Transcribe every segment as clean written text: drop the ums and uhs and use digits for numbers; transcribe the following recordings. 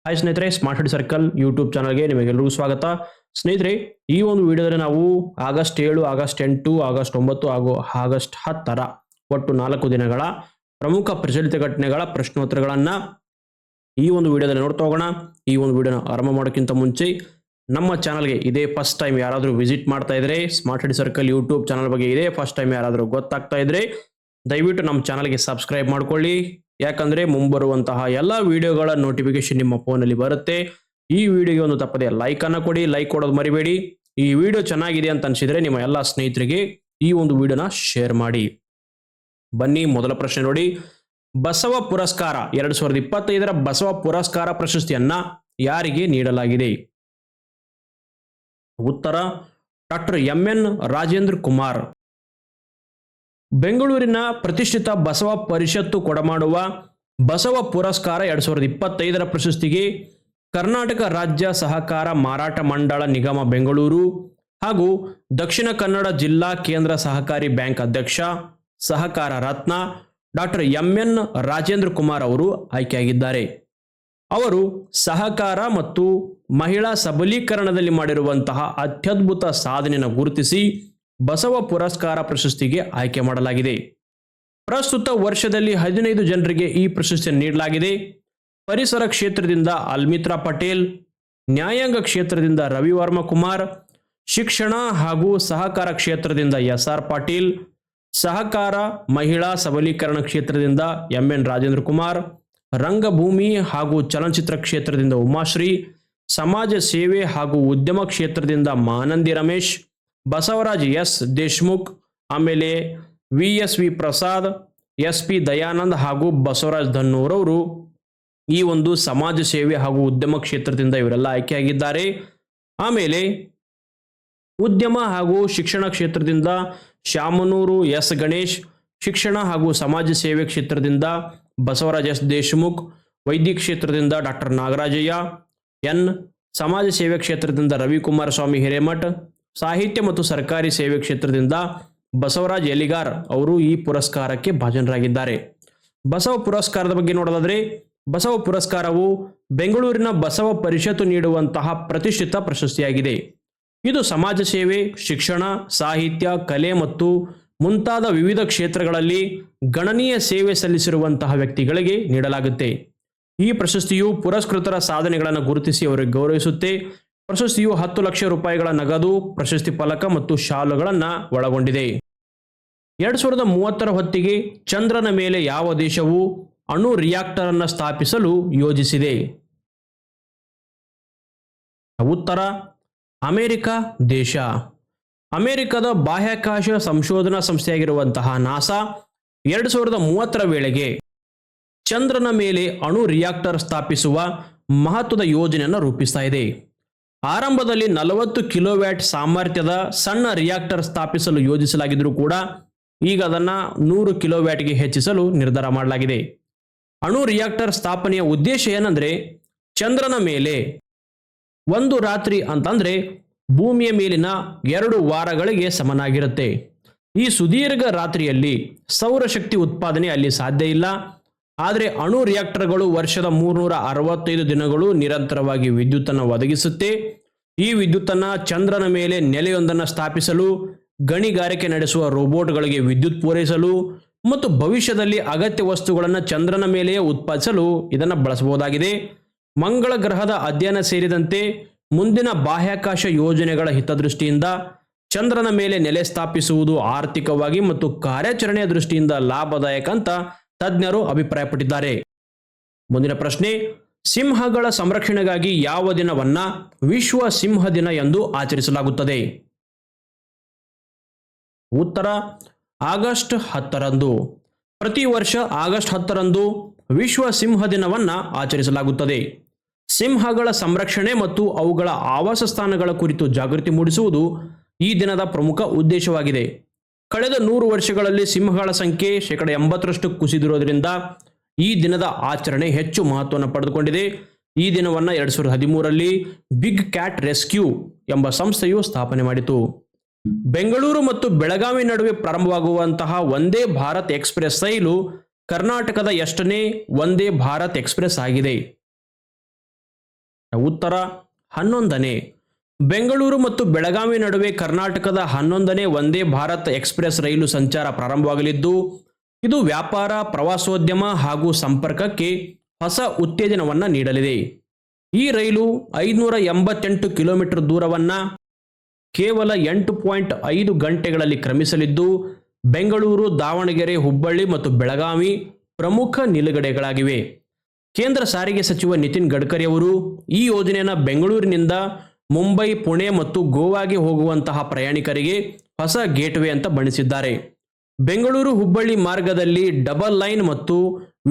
Hi ಸ್ನೇಹಿತರೆ, smart study circle YouTube ಚಾನಲ್ಗೆ ನಿಮಗೆಲ್ಲರಿಗೂ ಸ್ವಾಗತ. ಸ್ನೇಹಿತರೆ, ಈ ಒಂದು ವಿಡಿಯೋದಲ್ಲಿ ನಾವು ಆಗಸ್ಟ್ 7, ಆಗಸ್ಟ್ 8, ಆಗಸ್ಟ್ 9 ಹಾಗೂ ಆಗಸ್ಟ್ 10 ಒಟ್ಟು 4 ದಿನಗಳ ಪ್ರಮುಖ ಪ್ರಚಲಿತ ಘಟನೆಗಳ ಪ್ರಶ್ನೋತ್ತರಗಳನ್ನು ಈ ಒಂದು ವಿಡಿಯೋದಲ್ಲಿ ನೋಡ್ತಾ ಹೋಗೋಣ. ಈ ಒಂದು ವಿಡಿಯೋನ ಆರಂಭ ಮಾಡೋಕ್ಕಿಂತ ಮುಂಚೆ ನಮ್ಮ ಚಾನಲ್ಗೆ ಇದೇ ಫಸ್ಟ್ ಟೈಮ್ ಯಾರಾದರೂ ವಿಸಿಟ್ ಮಾಡ್ತಾ ಇದ್ರೆ, smart study circle YouTube channel ಬಗ್ಗೆ ಇದೇ ಫಸ್ಟ್ ಟೈಮ್ ಯಾರಾದರೂ ಗೊತ್ತಾಗ್ತಾ ಇದ್ರೆ ದಯವಿಟ್ಟು ನಮ್ಮ ಚಾನಲ್ಗೆ ಸಬ್ಸ್ಕ್ರೈಬ್ ಮಾಡ್ಕೊಳ್ಳಿ. ಯಾಕಂದ್ರೆ ಮುಂಬರುವಂತಹ ಎಲ್ಲ ವಿಡಿಯೋಗಳ ನೋಟಿಫಿಕೇಶನ್ ನಿಮ್ಮ ಫೋನಲ್ಲಿ ಬರುತ್ತೆ. ಈ ವಿಡಿಯೋಗೆ ಒಂದು ತಪ್ಪದೆ ಲೈಕ್ ಅನ್ನು ಕೊಡಿ. ಲೈಕ್ ಕೊಡೋದು ಮರಿಬೇಡಿ. ಈ ವಿಡಿಯೋ ಚೆನ್ನಾಗಿದೆ ಅಂತ ಅನ್ಸಿದ್ರೆ ನಿಮ್ಮ ಎಲ್ಲ ಸ್ನೇಹಿತರಿಗೆ ಈ ಒಂದು ವಿಡಿಯೋನ ಶೇರ್ ಮಾಡಿ. ಬನ್ನಿ, ಮೊದಲ ಪ್ರಶ್ನೆ ನೋಡಿ. ಬಸವ ಪುರಸ್ಕಾರ 2025 ಬಸವ ಪುರಸ್ಕಾರ ಪ್ರಶಸ್ತಿಯನ್ನ ಯಾರಿಗೆ ನೀಡಲಾಗಿದೆ? ಉತ್ತರ ಡಾಕ್ಟರ್ MN ರಾಜೇಂದ್ರ ಕುಮಾರ್. ಬೆಂಗಳೂರಿನ ಪ್ರತಿಷ್ಠಿತ ಬಸವ ಪರಿಷತ್ತು ಕೊಡಮಾಡುವ ಬಸವ ಪುರಸ್ಕಾರ 2025 ಪ್ರಶಸ್ತಿಗೆ ಕರ್ನಾಟಕ ರಾಜ್ಯ ಸಹಕಾರ ಮಾರಾಟ ಮಂಡಳ ನಿಗಮ ಬೆಂಗಳೂರು ಹಾಗೂ ದಕ್ಷಿಣ ಕನ್ನಡ ಜಿಲ್ಲಾ ಕೇಂದ್ರ ಸಹಕಾರಿ ಬ್ಯಾಂಕ್ ಅಧ್ಯಕ್ಷ ಸಹಕಾರ ರತ್ನ ಡಾಕ್ಟರ್ MN ರಾಜೇಂದ್ರ ಕುಮಾರ್ ಅವರು ಆಯ್ಕೆಯಾಗಿದ್ದಾರೆ. ಅವರು ಸಹಕಾರ ಮತ್ತು ಮಹಿಳಾ ಸಬಲೀಕರಣದಲ್ಲಿ ಮಾಡಿರುವಂತಹ ಅತ್ಯದ್ಭುತ ಸಾಧನೆಯನ್ನು ಗುರುತಿಸಿ ಬಸವ ಪುರಸ್ಕಾರ ಪ್ರಶಸ್ತಿಗೆ ಆಯ್ಕೆ ಮಾಡಲಾಗಿದೆ. ಪ್ರಸ್ತುತ ವರ್ಷದಲ್ಲಿ 15 ಜನರಿಗೆ ಈ ಪ್ರಶಸ್ತಿಯನ್ನು ನೀಡಲಾಗಿದೆ. ಪರಿಸರ ಕ್ಷೇತ್ರದಿಂದ ಅಲ್ಮಿತ್ರಾ ಪಟೇಲ್, ನ್ಯಾಯಾಂಗ ಕ್ಷೇತ್ರದಿಂದ ರವಿವರ್ಮ ಕುಮಾರ್, ಶಿಕ್ಷಣ ಹಾಗೂ ಸಹಕಾರ ಕ್ಷೇತ್ರದಿಂದ SR ಪಾಟೀಲ್, ಸಹಕಾರ ಮಹಿಳಾ ಸಬಲೀಕರಣ ಕ್ಷೇತ್ರದಿಂದ MN ರಾಜೇಂದ್ರ ಕುಮಾರ್, ರಂಗಭೂಮಿ ಹಾಗೂ ಚಲನಚಿತ್ರ ಕ್ಷೇತ್ರದಿಂದ ಉಮಾಶ್ರೀ, ಸಮಾಜ ಸೇವೆ ಹಾಗೂ ಉದ್ಯಮ ಕ್ಷೇತ್ರದಿಂದ ಮಾನಂದಿ ರಮೇಶ್, ಬಸವರಾಜ್ S ದೇಶ್ಮುಖ್, ಆಮೇಲೆ VSV ಪ್ರಸಾದ್, SP ದಯಾನಂದ್ ಹಾಗೂ ಬಸವರಾಜ್ ಧನ್ನೂರ್ ಅವರು ಈ ಒಂದು ಸಮಾಜ ಸೇವೆ ಹಾಗೂ ಉದ್ಯಮ ಕ್ಷೇತ್ರದಿಂದ ಇವರೆಲ್ಲ ಆಯ್ಕೆಯಾಗಿದ್ದಾರೆ. ಆಮೇಲೆ ಉದ್ಯಮ ಹಾಗೂ ಶಿಕ್ಷಣ ಕ್ಷೇತ್ರದಿಂದ ಶಾಮನೂರು S ಗಣೇಶ್, ಶಿಕ್ಷಣ ಹಾಗೂ ಸಮಾಜ ಸೇವೆ ಕ್ಷೇತ್ರದಿಂದ ಬಸವರಾಜ್ S ದೇಶ್ಮುಖ್, ವೈದ್ಯ ಕ್ಷೇತ್ರದಿಂದ ಡಾಕ್ಟರ್ ನಾಗರಾಜಯ್ಯ N, ಸಮಾಜ ಸೇವೆ ಕ್ಷೇತ್ರದಿಂದ ರವಿಕುಮಾರ ಸ್ವಾಮಿ ಹಿರೇಮಠ್, ಸಾಹಿತ್ಯ ಮತ್ತು ಸರ್ಕಾರಿ ಸೇವೆ ಕ್ಷೇತ್ರದಿಂದ ಬಸವರಾಜ್ ಎಲಿಗಾರ್ ಅವರು ಈ ಪುರಸ್ಕಾರಕ್ಕೆ ಭಾಜನರಾಗಿದ್ದಾರೆ. ಬಸವ ಪುರಸ್ಕಾರದ ಬಗ್ಗೆ ನೋಡೋದಾದ್ರೆ, ಬಸವ ಪುರಸ್ಕಾರವು ಬೆಂಗಳೂರಿನ ಬಸವ ಪರಿಷತ್ತು ನೀಡುವಂತಹ ಪ್ರತಿಷ್ಠಿತ ಪ್ರಶಸ್ತಿಯಾಗಿದೆ. ಇದು ಸಮಾಜ ಸೇವೆ, ಶಿಕ್ಷಣ, ಸಾಹಿತ್ಯ, ಕಲೆ ಮತ್ತು ಮುಂತಾದ ವಿವಿಧ ಕ್ಷೇತ್ರಗಳಲ್ಲಿ ಗಣನೀಯ ಸೇವೆ ಸಲ್ಲಿಸಿರುವಂತಹ ವ್ಯಕ್ತಿಗಳಿಗೆ ನೀಡಲಾಗುತ್ತೆ. ಈ ಪ್ರಶಸ್ತಿಯು ಪುರಸ್ಕೃತರ ಸಾಧನೆಗಳನ್ನು ಗುರುತಿಸಿ ಅವರಿಗೆ ಗೌರವಿಸುತ್ತೆ. ಪ್ರಶಸ್ತಿಯು 10 ಲಕ್ಷ ರೂಪಾಯಿಗಳ ನಗದು, ಪ್ರಶಸ್ತಿ ಫಲಕ ಮತ್ತು ಶಾಲುಗಳನ್ನು ಒಳಗೊಂಡಿದೆ. 2030 ಹೊತ್ತಿಗೆ ಚಂದ್ರನ ಮೇಲೆ ಯಾವ ದೇಶವು ಅಣು ರಿಯಾಕ್ಟರ್ ಅನ್ನು ಸ್ಥಾಪಿಸಲು ಯೋಜಿಸಿದೆ? ಉತ್ತರ ಅಮೆರಿಕ ದೇಶ. ಅಮೆರಿಕದ ಬಾಹ್ಯಾಕಾಶ ಸಂಶೋಧನಾ ಸಂಸ್ಥೆಯಾಗಿರುವಂತಹ ನಾಸಾ 2030 ವೇಳೆಗೆ ಚಂದ್ರನ ಮೇಲೆ ಅಣು ರಿಯಾಕ್ಟರ್ ಸ್ಥಾಪಿಸುವ ಮಹತ್ವದ ಯೋಜನೆಯನ್ನು ರೂಪಿಸ್ತಾ ಇದೆ. ಆರಂಭದಲ್ಲಿ 40 ಕಿಲೋವ್ಯಾಟ್ ಸಾಮರ್ಥ್ಯದ ಸಣ್ಣ ರಿಯಾಕ್ಟರ್ ಸ್ಥಾಪಿಸಲು ಯೋಜಿಸಲಾಗಿದ್ದರೂ ಕೂಡ ಈಗ ಅದನ್ನು 100 ಕಿಲೋವ್ಯಾಟ್ಗೆ ಹೆಚ್ಚಿಸಲು ನಿರ್ಧಾರ ಮಾಡಲಾಗಿದೆ. ಅಣು ರಿಯಾಕ್ಟರ್ ಸ್ಥಾಪನೆಯ ಉದ್ದೇಶ ಏನಂದ್ರೆ, ಚಂದ್ರನ ಮೇಲೆ ಒಂದು ರಾತ್ರಿ ಅಂತಂದ್ರೆ ಭೂಮಿಯ ಮೇಲಿನ 2 ವಾರಗಳಿಗೆ ಸಮನಾಗಿರುತ್ತೆ. ಈ ಸುದೀರ್ಘ ರಾತ್ರಿಯಲ್ಲಿ ಸೌರಶಕ್ತಿ ಉತ್ಪಾದನೆ ಅಲ್ಲಿ ಸಾಧ್ಯ ಇಲ್ಲ. ಆದರೆ ಅಣು ರಿಯಾಕ್ಟರ್ಗಳು ವರ್ಷದ 365 ದಿನಗಳು ನಿರಂತರವಾಗಿ ವಿದ್ಯುತ್ತನ್ನು ಒದಗಿಸುತ್ತೆ. ಈ ವಿದ್ಯುತ್ತನ್ನು ಚಂದ್ರನ ಮೇಲೆ ನೆಲೆಯೊಂದನ್ನು ಸ್ಥಾಪಿಸಲು, ಗಣಿಗಾರಿಕೆ ನಡೆಸುವ ರೋಬೋಟ್ಗಳಿಗೆ ವಿದ್ಯುತ್ ಪೂರೈಸಲು ಮತ್ತು ಭವಿಷ್ಯದಲ್ಲಿ ಅಗತ್ಯ ವಸ್ತುಗಳನ್ನು ಚಂದ್ರನ ಮೇಲೆಯೇ ಉತ್ಪಾದಿಸಲು ಇದನ್ನು ಬಳಸಬಹುದಾಗಿದೆ. ಮಂಗಳ ಗ್ರಹದ ಅಧ್ಯಯನ ಸೇರಿದಂತೆ ಮುಂದಿನ ಬಾಹ್ಯಾಕಾಶ ಯೋಜನೆಗಳ ಹಿತದೃಷ್ಟಿಯಿಂದ ಚಂದ್ರನ ಮೇಲೆ ನೆಲೆ ಸ್ಥಾಪಿಸುವುದು ಆರ್ಥಿಕವಾಗಿ ಮತ್ತು ಕಾರ್ಯಾಚರಣೆಯ ದೃಷ್ಟಿಯಿಂದ ಲಾಭದಾಯಕ ಅಂತ ತಜ್ಞರು ಅಭಿಪ್ರಾಯಪಟ್ಟಿದ್ದಾರೆ. ಮುಂದಿನ ಪ್ರಶ್ನೆ, ಸಿಂಹಗಳ ಸಂರಕ್ಷಣೆಗಾಗಿ ಯಾವ ದಿನವನ್ನ ವಿಶ್ವ ಸಿಂಹ ದಿನ ಎಂದು ಆಚರಿಸಲಾಗುತ್ತದೆ? ಉತ್ತರ ಆಗಸ್ಟ್ 10ರಂದು. ಪ್ರತಿ ವರ್ಷ ಆಗಸ್ಟ್ 10ರಂದು ವಿಶ್ವ ಸಿಂಹ ದಿನವನ್ನ ಆಚರಿಸಲಾಗುತ್ತದೆ. ಸಿಂಹಗಳ ಸಂರಕ್ಷಣೆ ಮತ್ತು ಅವುಗಳ ಆವಾಸ ಸ್ಥಾನಗಳ ಕುರಿತು ಜಾಗೃತಿ ಮೂಡಿಸುವುದು ಈ ದಿನದ ಪ್ರಮುಖ ಉದ್ದೇಶವಾಗಿದೆ. ಕಳೆದ 100 ವರ್ಷಗಳಲ್ಲಿ ಸಿಂಹಗಳ ಸಂಖ್ಯೆ 80% ಕುಸಿದಿರೋದ್ರಿಂದ ಈ ದಿನದ ಆಚರಣೆ ಹೆಚ್ಚು ಮಹತ್ವವನ್ನು ಪಡೆದುಕೊಂಡಿದೆ. ಈ ದಿನವನ್ನು 2013ರಲ್ಲಿ ಬಿಗ್ ಕ್ಯಾಟ್ ರೆಸ್ಕ್ಯೂ ಎಂಬ ಸಂಸ್ಥೆಯು ಸ್ಥಾಪನೆ ಮಾಡಿತು. ಬೆಂಗಳೂರು ಮತ್ತು ಬೆಳಗಾವಿ ನಡುವೆ ಪ್ರಾರಂಭವಾಗುವಂತಹ ವಂದೇ ಭಾರತ್ ಎಕ್ಸ್ಪ್ರೆಸ್ ರೈಲು ಕರ್ನಾಟಕದ ಎಷ್ಟನೇ ವಂದೇ ಭಾರತ್ ಎಕ್ಸ್ಪ್ರೆಸ್ ಆಗಿದೆ? ಉತ್ತರ 11ನೇ. ಬೆಂಗಳೂರು ಮತ್ತು ಬೆಳಗಾವಿ ನಡುವೆ ಕರ್ನಾಟಕದ 11ನೇ ವಂದೇ ಭಾರತ್ ಎಕ್ಸ್ಪ್ರೆಸ್ ರೈಲು ಸಂಚಾರ ಪ್ರಾರಂಭವಾಗಲಿದ್ದು, ಇದು ವ್ಯಾಪಾರ, ಪ್ರವಾಸೋದ್ಯಮ ಹಾಗೂ ಸಂಪರ್ಕಕ್ಕೆ ಹೊಸ ಉತ್ತೇಜನವನ್ನು ನೀಡಲಿದೆ. ಈ ರೈಲು 588 ಕಿಲೋಮೀಟರ್ ದೂರವನ್ನು ಕೇವಲ 8.5 ಗಂಟೆಗಳಲ್ಲಿ ಕ್ರಮಿಸಲಿದ್ದು, ಬೆಂಗಳೂರು, ದಾವಣಗೆರೆ, ಹುಬ್ಬಳ್ಳಿ ಮತ್ತು ಬೆಳಗಾವಿ ಪ್ರಮುಖ ನಿಲುಗಡೆಗಳಾಗಿವೆ. ಕೇಂದ್ರ ಸಾರಿಗೆ ಸಚಿವ ನಿತಿನ್ ಗಡ್ಕರಿ ಅವರು ಈ ಯೋಜನೆಯನ್ನು ಬೆಂಗಳೂರಿನಿಂದ ಮುಂಬೈ, ಪುಣೆ ಮತ್ತು ಗೋವಾಗೆ ಹೋಗುವಂತಹ ಪ್ರಯಾಣಿಕರಿಗೆ ಹೊಸ ಗೇಟ್ವೇ ಅಂತ ಬಣ್ಣಿಸಿದ್ದಾರೆ. ಬೆಂಗಳೂರು ಹುಬ್ಬಳ್ಳಿ ಮಾರ್ಗದಲ್ಲಿ ಡಬಲ್ ಲೈನ್ ಮತ್ತು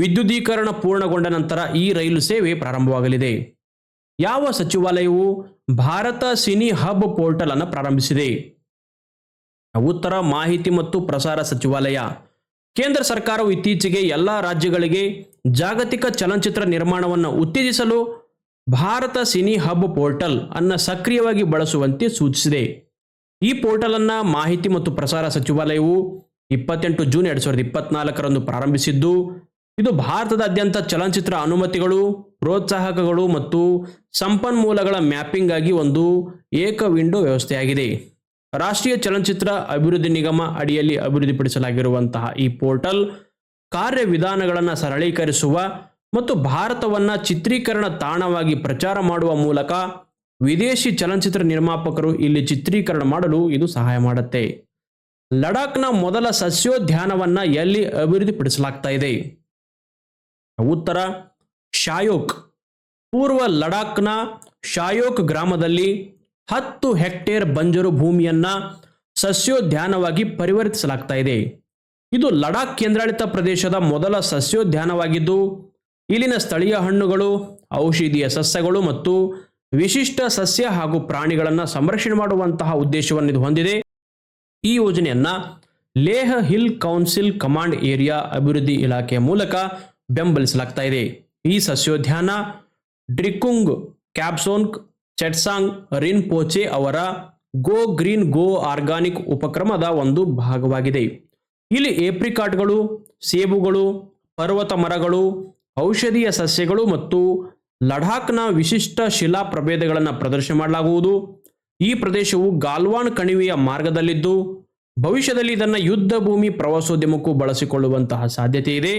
ವಿದ್ಯುದೀಕರಣ ಪೂರ್ಣಗೊಂಡ ನಂತರ ಈ ರೈಲು ಸೇವೆ ಪ್ರಾರಂಭವಾಗಲಿದೆ. ಯಾವ ಸಚಿವಾಲಯವು ಭಾರತ ಸಿನಿ ಹಬ್ ಪೋರ್ಟಲ್ ಅನ್ನು ಪ್ರಾರಂಭಿಸಿದೆ? ಉತ್ತರ ಮಾಹಿತಿ ಮತ್ತು ಪ್ರಸಾರ ಸಚಿವಾಲಯ. ಕೇಂದ್ರ ಸರ್ಕಾರವು ಇತ್ತೀಚೆಗೆ ಎಲ್ಲ ರಾಜ್ಯಗಳಿಗೆ ಜಾಗತಿಕ ಚಲನಚಿತ್ರ ನಿರ್ಮಾಣವನ್ನು ಉತ್ತೇಜಿಸಲು ಭಾರತ ಸಿನಿ ಹಬ್ ಪೋರ್ಟಲ್ ಅನ್ನು ಸಕ್ರಿಯವಾಗಿ ಬಳಸುವಂತೆ ಸೂಚಿಸಿದೆ. ಈ ಪೋರ್ಟಲ್ ಅನ್ನು ಮಾಹಿತಿ ಮತ್ತು ಪ್ರಸಾರ ಸಚಿವಾಲಯವು 28 ಜೂನ್ 2024ರಂದು ಪ್ರಾರಂಭಿಸಿದ್ದು, ಇದು ಭಾರತದಾದ್ಯಂತ ಚಲನಚಿತ್ರ ಅನುಮತಿಗಳು, ಪ್ರೋತ್ಸಾಹಕಗಳು ಮತ್ತು ಸಂಪನ್ಮೂಲಗಳ ಮ್ಯಾಪಿಂಗ್ ಆಗಿ ಒಂದು ಏಕ ವಿಂಡೋ ವ್ಯವಸ್ಥೆಯಾಗಿದೆ. ರಾಷ್ಟ್ರೀಯ ಚಲನಚಿತ್ರ ಅಭಿವೃದ್ಧಿ ನಿಗಮ ಅಡಿಯಲ್ಲಿ ಅಭಿವೃದ್ಧಿಪಡಿಸಲಾಗಿರುವಂತಹ ಈ ಪೋರ್ಟಲ್ ಕಾರ್ಯವಿಧಾನಗಳನ್ನು ಸರಳೀಕರಿಸುವ ಮತ್ತು ಭಾರತವನ್ನು ಚಿತ್ರೀಕರಣ ತಾಣವಾಗಿ ಪ್ರಚಾರ ಮಾಡುವ ಮೂಲಕ ವಿದೇಶಿ ಚಲನಚಿತ್ರ ನಿರ್ಮಾಪಕರು ಇಲ್ಲಿ ಚಿತ್ರೀಕರಣ ಮಾಡಲು ಇದು ಸಹಾಯ ಮಾಡುತ್ತೆ. ಲಡಾಖ್ನ ಮೊದಲ ಸಸ್ಯೋದ್ಯಾನವನ್ನು ಎಲ್ಲಿ ಅಭಿವೃದ್ಧಿಪಡಿಸಲಾಗ್ತಾ ಇದೆ? ಉತ್ತರ ಶಾಯೋಕ್. ಪೂರ್ವ ಲಡಾಖ್ನ ಶಾಯೋಕ್ ಗ್ರಾಮದಲ್ಲಿ 10 ಹೆಕ್ಟೇರ್ ಬಂಜರು ಭೂಮಿಯನ್ನು ಸಸ್ಯೋದ್ಯಾನವಾಗಿ ಪರಿವರ್ತಿಸಲಾಗ್ತಾ ಇದೆ. ಇದು ಲಡಾಖ್ ಕೇಂದ್ರಾಡಳಿತ ಪ್ರದೇಶದ ಮೊದಲ ಸಸ್ಯೋದ್ಯಾನವಾಗಿದ್ದು, ಇಲ್ಲಿನ ಸ್ಥಳೀಯ ಹಣ್ಣುಗಳು, ಔಷಧೀಯ ಸಸ್ಯಗಳು ಮತ್ತು ವಿಶಿಷ್ಟ ಸಸ್ಯ ಹಾಗೂ ಪ್ರಾಣಿಗಳನ್ನು ಸಂರಕ್ಷಣೆ ಮಾಡುವಂತಹ ಉದ್ದೇಶವನ್ನು ಇದು ಹೊಂದಿದೆ. ಈ ಯೋಜನೆಯನ್ನು Leh hill council command area ಅಭಿವೃದ್ಧಿ ಇಲಾಖೆಯ ಮೂಲಕ ಬೆಂಬಲಿಸಲಾಗ್ತಾ ಇದೆ. ಈ ಸಸ್ಯೋದ್ಯಾನ ಡ್ರಿಕುಂಗ್ ಕ್ಯಾಬ್ಸೋನ್ಕ್ ಚೆಟ್ಸಾಂಗ್ ರಿನ್ಪೋಚೆ ಅವರ ಗೋ ಗ್ರೀನ್ ಗೋ ಆರ್ಗಾನಿಕ್ ಉಪಕ್ರಮದ ಒಂದು ಭಾಗವಾಗಿದೆ. ಇಲ್ಲಿ ಏಪ್ರಿಕಾಟ್ಗಳು, ಸೇಬುಗಳು, ಪರ್ವತ ಮರಗಳು, ಔಷಧೀಯ ಸಸ್ಯಗಳು ಮತ್ತು ಲಡಾಖ್ನ ವಿಶಿಷ್ಟ ಶಿಲಾ ಪ್ರಭೇದಗಳನ್ನು ಪ್ರದರ್ಶನ ಮಾಡಲಾಗುವುದು. ಈ ಪ್ರದೇಶವು ಗಾಲ್ವಾನ್ ಕಣಿವೆಯ ಮಾರ್ಗದಲ್ಲಿದ್ದು, ಭವಿಷ್ಯದಲ್ಲಿ ಇದನ್ನು ಯುದ್ಧ ಭೂಮಿ ಪ್ರವಾಸೋದ್ಯಮಕ್ಕೂ ಬಳಸಿಕೊಳ್ಳುವಂತಹ ಸಾಧ್ಯತೆ ಇದೆ.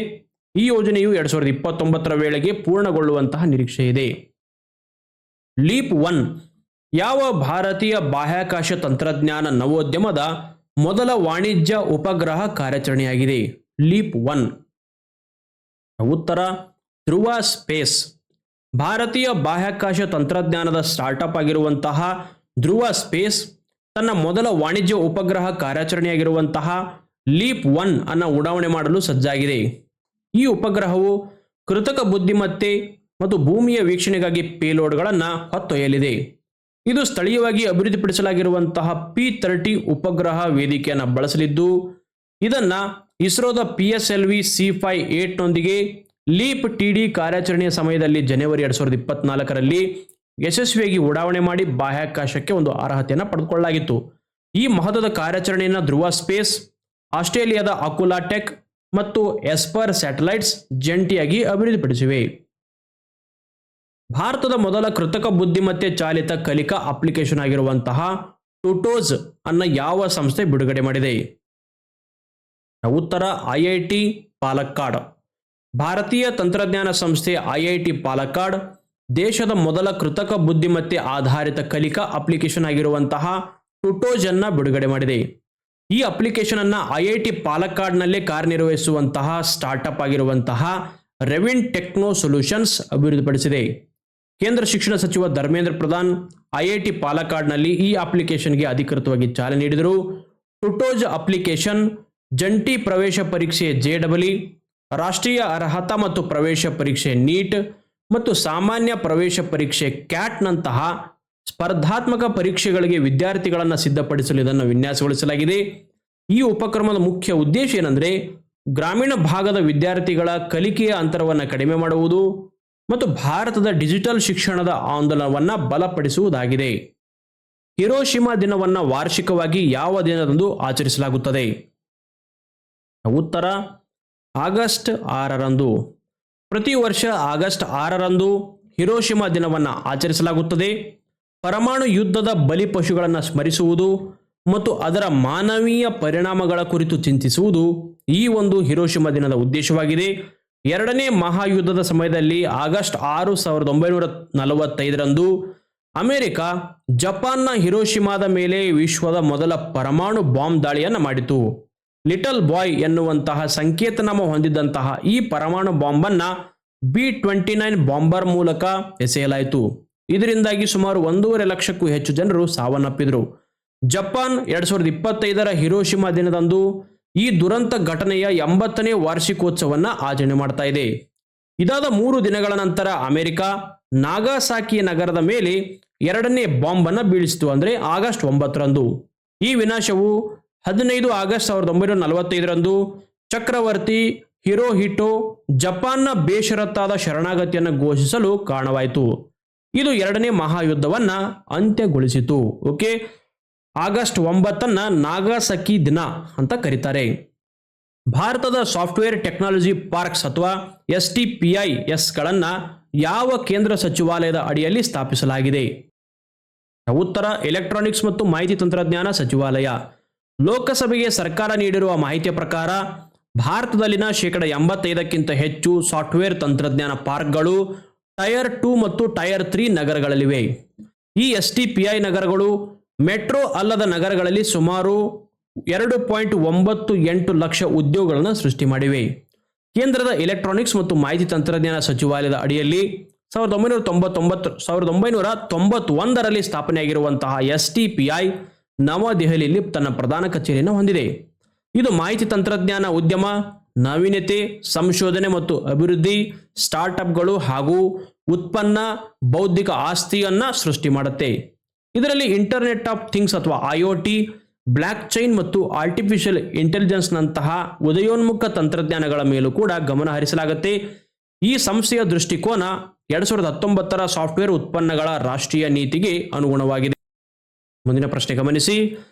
ಈ ಯೋಜನೆಯು 2029ರ ವೇಳೆಗೆ ಪೂರ್ಣಗೊಳ್ಳುವಂತಹ ನಿರೀಕ್ಷೆ ಇದೆ. ಲೀಪ್ 1 ಯಾವ ಭಾರತೀಯ ಬಾಹ್ಯಾಕಾಶ ತಂತ್ರಜ್ಞಾನ ನವೋದ್ಯಮದ ಮೊದಲ ವಾಣಿಜ್ಯ ಉಪಗ್ರಹ ಕಾರ್ಯಾಚರಣೆಯಾಗಿದೆ? ಲೀಪ್ 1. ಉತ್ತರ ಧ್ರುವ ಸ್ಪೇಸ್. ಭಾರತೀಯ ಬಾಹ್ಯಾಕಾಶ ತಂತ್ರಜ್ಞಾನದ ಸ್ಟಾರ್ಟ್ಅಪ್ ಆಗಿರುವಂತಹ ಧ್ರುವ ಸ್ಪೇಸ್ ತನ್ನ ಮೊದಲ ವಾಣಿಜ್ಯ ಉಪಗ್ರಹ ಕಾರ್ಯಾಚರಣೆಯಾಗಿರುವಂತಹ ಲೀಪ್ 1 ಅನ್ನು ಉಡಾವಣೆ ಮಾಡಲು ಸಜ್ಜಾಗಿದೆ. ಈ ಉಪಗ್ರಹವು ಕೃತಕ ಬುದ್ಧಿಮತ್ತೆ ಮತ್ತು ಭೂಮಿಯ ವೀಕ್ಷಣೆಗಾಗಿ ಪೇಲೋಡ್ಗಳನ್ನು ಹೊತ್ತೊಯ್ಯಲಿದೆ. ಇದು ಸ್ಥಳೀಯವಾಗಿ ಅಭಿವೃದ್ಧಿಪಡಿಸಲಾಗಿರುವಂತಹ P30 ಉಪಗ್ರಹ ವೇದಿಕೆಯನ್ನು ಬಳಸಲಿದ್ದು, ಇದನ್ನು ಇಸ್ರೋದ PSLV C58ನೊಂದಿಗೆ ಲೀಪ್ TD ಕಾರ್ಯಾಚರಣೆಯ ಸಮಯದಲ್ಲಿ ಜನವರಿ 2024ರಲ್ಲಿ ಯಶಸ್ವಿಯಾಗಿ ಉಡಾವಣೆ ಮಾಡಿ ಬಾಹ್ಯಾಕಾಶಕ್ಕೆ ಒಂದು ಅರ್ಹತೆಯನ್ನು ಪಡೆದುಕೊಳ್ಳಲಾಗಿತ್ತು. ಈ ಮಹತ್ವದ ಕಾರ್ಯಾಚರಣೆಯನ್ನು ಧ್ರುವ ಸ್ಪೇಸ್, ಆಸ್ಟ್ರೇಲಿಯಾದ ಅಕುಲಾ ಟೆಕ್ ಮತ್ತು ಎಸ್ಪರ್ ಸ್ಯಾಟಲೈಟ್ಸ್ ಜಂಟಿಯಾಗಿ ಅಭಿವೃದ್ಧಿಪಡಿಸಿವೆ. ಭಾರತದ ಮೊದಲ ಕೃತಕ ಬುದ್ಧಿಮತ್ತೆ ಚಾಲಿತ ಕಲಿಕಾ ಅಪ್ಲಿಕೇಶನ್ ಆಗಿರುವಂತಹ ಟುಟೋಸ್ ಅನ್ನು ಯಾವ ಸಂಸ್ಥೆ ಬಿಡುಗಡೆ ಮಾಡಿದೆ? ಉತ್ತರ IIT ಪಾಲಕ್ಕಾಡ್. ಭಾರತೀಯ ತಂತ್ರಜ್ಞಾನ ಸಂಸ್ಥೆ IIT ಪಾಲಕ್ಕಾಡ್ ದೇಶದ ಮೊದಲ ಕೃತಕ ಬುದ್ಧಿಮತ್ತೆ ಆಧಾರಿತ ಕಲಿಕಾ ಅಪ್ಲಿಕೇಶನ್ ಆಗಿರುವಂತಹ ಟುಟೋಸ್ ಅನ್ನು ಬಿಡುಗಡೆ ಮಾಡಿದೆ. ಈ ಅಪ್ಲಿಕೇಶನ್ ಅನ್ನು IIT ಪಾಲಕ್ಕಾಡ್ನಲ್ಲೇ ಕಾರ್ಯನಿರ್ವಹಿಸುವಂತಹ ಸ್ಟಾರ್ಟ್ಅಪ್ ಆಗಿರುವಂತಹ ರೆವಿನ್ ಟೆಕ್ನೋ ಸೊಲ್ಯೂಷನ್ಸ್ ಅಭಿವೃದ್ಧಿಪಡಿಸಿದೆ. ಕೇಂದ್ರ ಶಿಕ್ಷಣ ಸಚಿವ ಧರ್ಮೇಂದ್ರ ಪ್ರಧಾನ್ IIT ಪಾಲಕ್ಕಾಡ್ನಲ್ಲಿ ಈ ಅಪ್ಲಿಕೇಶನ್ಗೆ ಅಧಿಕೃತವಾಗಿ ಚಾಲನೆ ನೀಡಿದರು. ಟುಟೋಸ್ ಅಪ್ಲಿಕೇಶನ್ ಜಂಟಿ ಪ್ರವೇಶ ಪರೀಕ್ಷೆ JEE, ರಾಷ್ಟ್ರೀಯ ಅರ್ಹತಾ ಮತ್ತು ಪ್ರವೇಶ ಪರೀಕ್ಷೆ NEET ಮತ್ತು ಸಾಮಾನ್ಯ ಪ್ರವೇಶ ಪರೀಕ್ಷೆ CAT-ನಂತಹ ಸ್ಪರ್ಧಾತ್ಮಕ ಪರೀಕ್ಷೆಗಳಿಗೆ ವಿದ್ಯಾರ್ಥಿಗಳನ್ನು ಸಿದ್ಧಪಡಿಸಲು ಇದನ್ನು ವಿನ್ಯಾಸಗೊಳಿಸಲಾಗಿದೆ. ಈ ಉಪಕ್ರಮದ ಮುಖ್ಯ ಉದ್ದೇಶ ಏನೆಂದರೆ ಗ್ರಾಮೀಣ ಭಾಗದ ವಿದ್ಯಾರ್ಥಿಗಳ ಕಲಿಕೆಯ ಅಂತರವನ್ನು ಕಡಿಮೆ ಮಾಡುವುದು ಮತ್ತು ಭಾರತದ ಡಿಜಿಟಲ್ ಶಿಕ್ಷಣದ ಆಂದೋಲನವನ್ನು ಬಲಪಡಿಸುವುದಾಗಿದೆ. ಹಿರೋಶಿಮಾ ದಿನವನ್ನು ವಾರ್ಷಿಕವಾಗಿ ಯಾವ ದಿನದಂದು ಆಚರಿಸಲಾಗುತ್ತದೆ? ಉತ್ತರ ಆಗಸ್ಟ್ 6ರಂದು. ಪ್ರತಿ ವರ್ಷ ಆಗಸ್ಟ್ 6ರಂದು ಹಿರೋಶಿಮಾ ದಿನವನ್ನು ಆಚರಿಸಲಾಗುತ್ತದೆ. ಪರಮಾಣು ಯುದ್ಧದ ಬಲಿಪಶುಗಳನ್ನು ಸ್ಮರಿಸುವುದು ಮತ್ತು ಅದರ ಮಾನವೀಯ ಪರಿಣಾಮಗಳ ಕುರಿತು ಚಿಂತಿಸುವುದು ಈ ಒಂದು ಹಿರೋಶಿಮಾ ದಿನದ ಉದ್ದೇಶವಾಗಿದೆ. ಎರಡನೇ ಮಹಾಯುದ್ಧದ ಸಮಯದಲ್ಲಿ ಆಗಸ್ಟ್ 6, 1945ರಂದು ಅಮೆರಿಕ ಜಪಾನ್ನ ಹಿರೋಶಿಮಾದ ಮೇಲೆ ವಿಶ್ವದ ಮೊದಲ ಪರಮಾಣು ಬಾಂಬ್ ದಾಳಿಯನ್ನು ಮಾಡಿತು. ಲಿಟಲ್ ಬಾಯ್ ಎನ್ನುವಂತಹ ಸಂಕೇತನಾಮ ಹೊಂದಿದ್ದಂತಹ ಈ ಪರಮಾಣು ಬಾಂಬನ್ನು B-29 ಬಾಂಬರ್ ಮೂಲಕ ಎಸೆಯಲಾಯಿತು. ಇದರಿಂದಾಗಿ ಸುಮಾರು 1.5 ಲಕ್ಷಕ್ಕೂ ಹೆಚ್ಚು ಜನರು ಸಾವನ್ನಪ್ಪಿದರು. ಜಪಾನ್ 2025ರ ಹಿರೋಶಿಮಾ ದಿನದಂದು ಈ ದುರಂತ ಘಟನೆಯ 80ನೇ ವಾರ್ಷಿಕೋತ್ಸವವನ್ನು ಆಚರಣೆ ಮಾಡ್ತಾ ಇದೆ. ಇದಾದ 3 ದಿನಗಳ ನಂತರ ಅಮೆರಿಕ ನಾಗಾಸಾಕಿ ನಗರದ ಮೇಲೆ ಎರಡನೇ ಬಾಂಬ್ ಅನ್ನು ಬೀಳಿಸಿತು, ಅಂದರೆ ಆಗಸ್ಟ್ 9ರಂದು. ಈ ವಿನಾಶವು 15 ಆಗಸ್ಟ್ 1945ರಂದು ಚಕ್ರವರ್ತಿ ಹಿರೋಹಿಟೋ ಜಪಾನ್ನ ಬೇಷರತ್ತಾದ ಶರಣಾಗತಿಯನ್ನು ಘೋಷಿಸಲು ಕಾರಣವಾಯಿತು. ಇದು ಎರಡನೇ ಮಹಾಯುದ್ಧವನ್ನು ಅಂತ್ಯಗೊಳಿಸಿತು. ಓಕೆ, ಆಗಸ್ಟ್ 9 ನಾಗಾಸಕಿ ದಿನ ಅಂತ ಕರೀತಾರೆ. ಭಾರತದ ಸಾಫ್ಟ್ವೇರ್ ಟೆಕ್ನಾಲಜಿ ಪಾರ್ಕ್ಸ್ ಅಥವಾ STPISಗಳನ್ನು ಯಾವ ಕೇಂದ್ರ ಸಚಿವಾಲಯದ ಅಡಿಯಲ್ಲಿ ಸ್ಥಾಪಿಸಲಾಗಿದೆ? ಉತ್ತರ ಎಲೆಕ್ಟ್ರಾನಿಕ್ಸ್ ಮತ್ತು ಮಾಹಿತಿ ತಂತ್ರಜ್ಞಾನ ಸಚಿವಾಲಯ. ಲೋಕಸಭೆಗೆ ಸರ್ಕಾರ ನೀಡಿರುವ ಮಾಹಿತಿಯ ಪ್ರಕಾರ ಭಾರತದಲ್ಲಿನ 85%ಕ್ಕಿಂತ ಹೆಚ್ಚು ಸಾಫ್ಟ್ವೇರ್ ತಂತ್ರಜ್ಞಾನ ಪಾರ್ಕ್ಗಳು ಟೈರ್ 2 ಮತ್ತು ಟೈರ್ 3 ನಗರಗಳಲ್ಲಿವೆ. ಈ STPI ನಗರಗಳು ಮೆಟ್ರೋ ಅಲ್ಲದ ನಗರಗಳಲ್ಲಿ ಸುಮಾರು 2.98 ಲಕ್ಷ ಉದ್ಯೋಗಗಳನ್ನು ಸೃಷ್ಟಿ ಮಾಡಿವೆ. ಕೇಂದ್ರದ ಎಲೆಕ್ಟ್ರಾನಿಕ್ಸ್ ಮತ್ತು ಮಾಹಿತಿ ತಂತ್ರಜ್ಞಾನ ಸಚಿವಾಲಯದ ಅಡಿಯಲ್ಲಿ 1991ರಲ್ಲಿ ಸ್ಥಾಪನೆಯಾಗಿರುವಂತಹ STPI ನವದೆಹಲಿಯಲ್ಲಿ ತನ್ನ ಪ್ರಧಾನ ಕಚೇರಿಯನ್ನು ಹೊಂದಿದೆ. ಇದು ಮಾಹಿತಿ ತಂತ್ರಜ್ಞಾನ ಉದ್ಯಮ, ನಾವೀನ್ಯತೆ, ಸಂಶೋಧನೆ ಮತ್ತು ಅಭಿವೃದ್ಧಿ, ಸ್ಟಾರ್ಟ್ಅಪ್ಗಳು ಹಾಗೂ ಉತ್ಪನ್ನ ಬೌದ್ಧಿಕ ಆಸ್ತಿಯನ್ನು ಸೃಷ್ಟಿ ಮಾಡುತ್ತೆ. ಇದರಲ್ಲಿ ಇಂಟರ್ನೆಟ್ ಆಫ್ ಥಿಂಗ್ಸ್ ಅಥವಾ IoT, ಬ್ಲಾಕ್ ಚೈನ್ ಮತ್ತು ಆರ್ಟಿಫಿಷಿಯಲ್ ಇಂಟೆಲಿಜೆನ್ಸ್ನಂತಹ ಉದಯೋನ್ಮುಖ ತಂತ್ರಜ್ಞಾನಗಳ ಮೇಲೂ ಕೂಡ ಗಮನ ಹರಿಸಲಾಗುತ್ತೆ. ಈ ಸಂಸ್ಥೆಯ ದೃಷ್ಟಿಕೋನ 2019ರ ಸಾಫ್ಟ್ವೇರ್ ಉತ್ಪನ್ನಗಳ ರಾಷ್ಟ್ರೀಯ ನೀತಿಗೆ ಅನುಗುಣವಾಗಿದೆ. ಮುಂದಿನ ಪ್ರಶ್ನೆ ಗಮನಿಸಿ.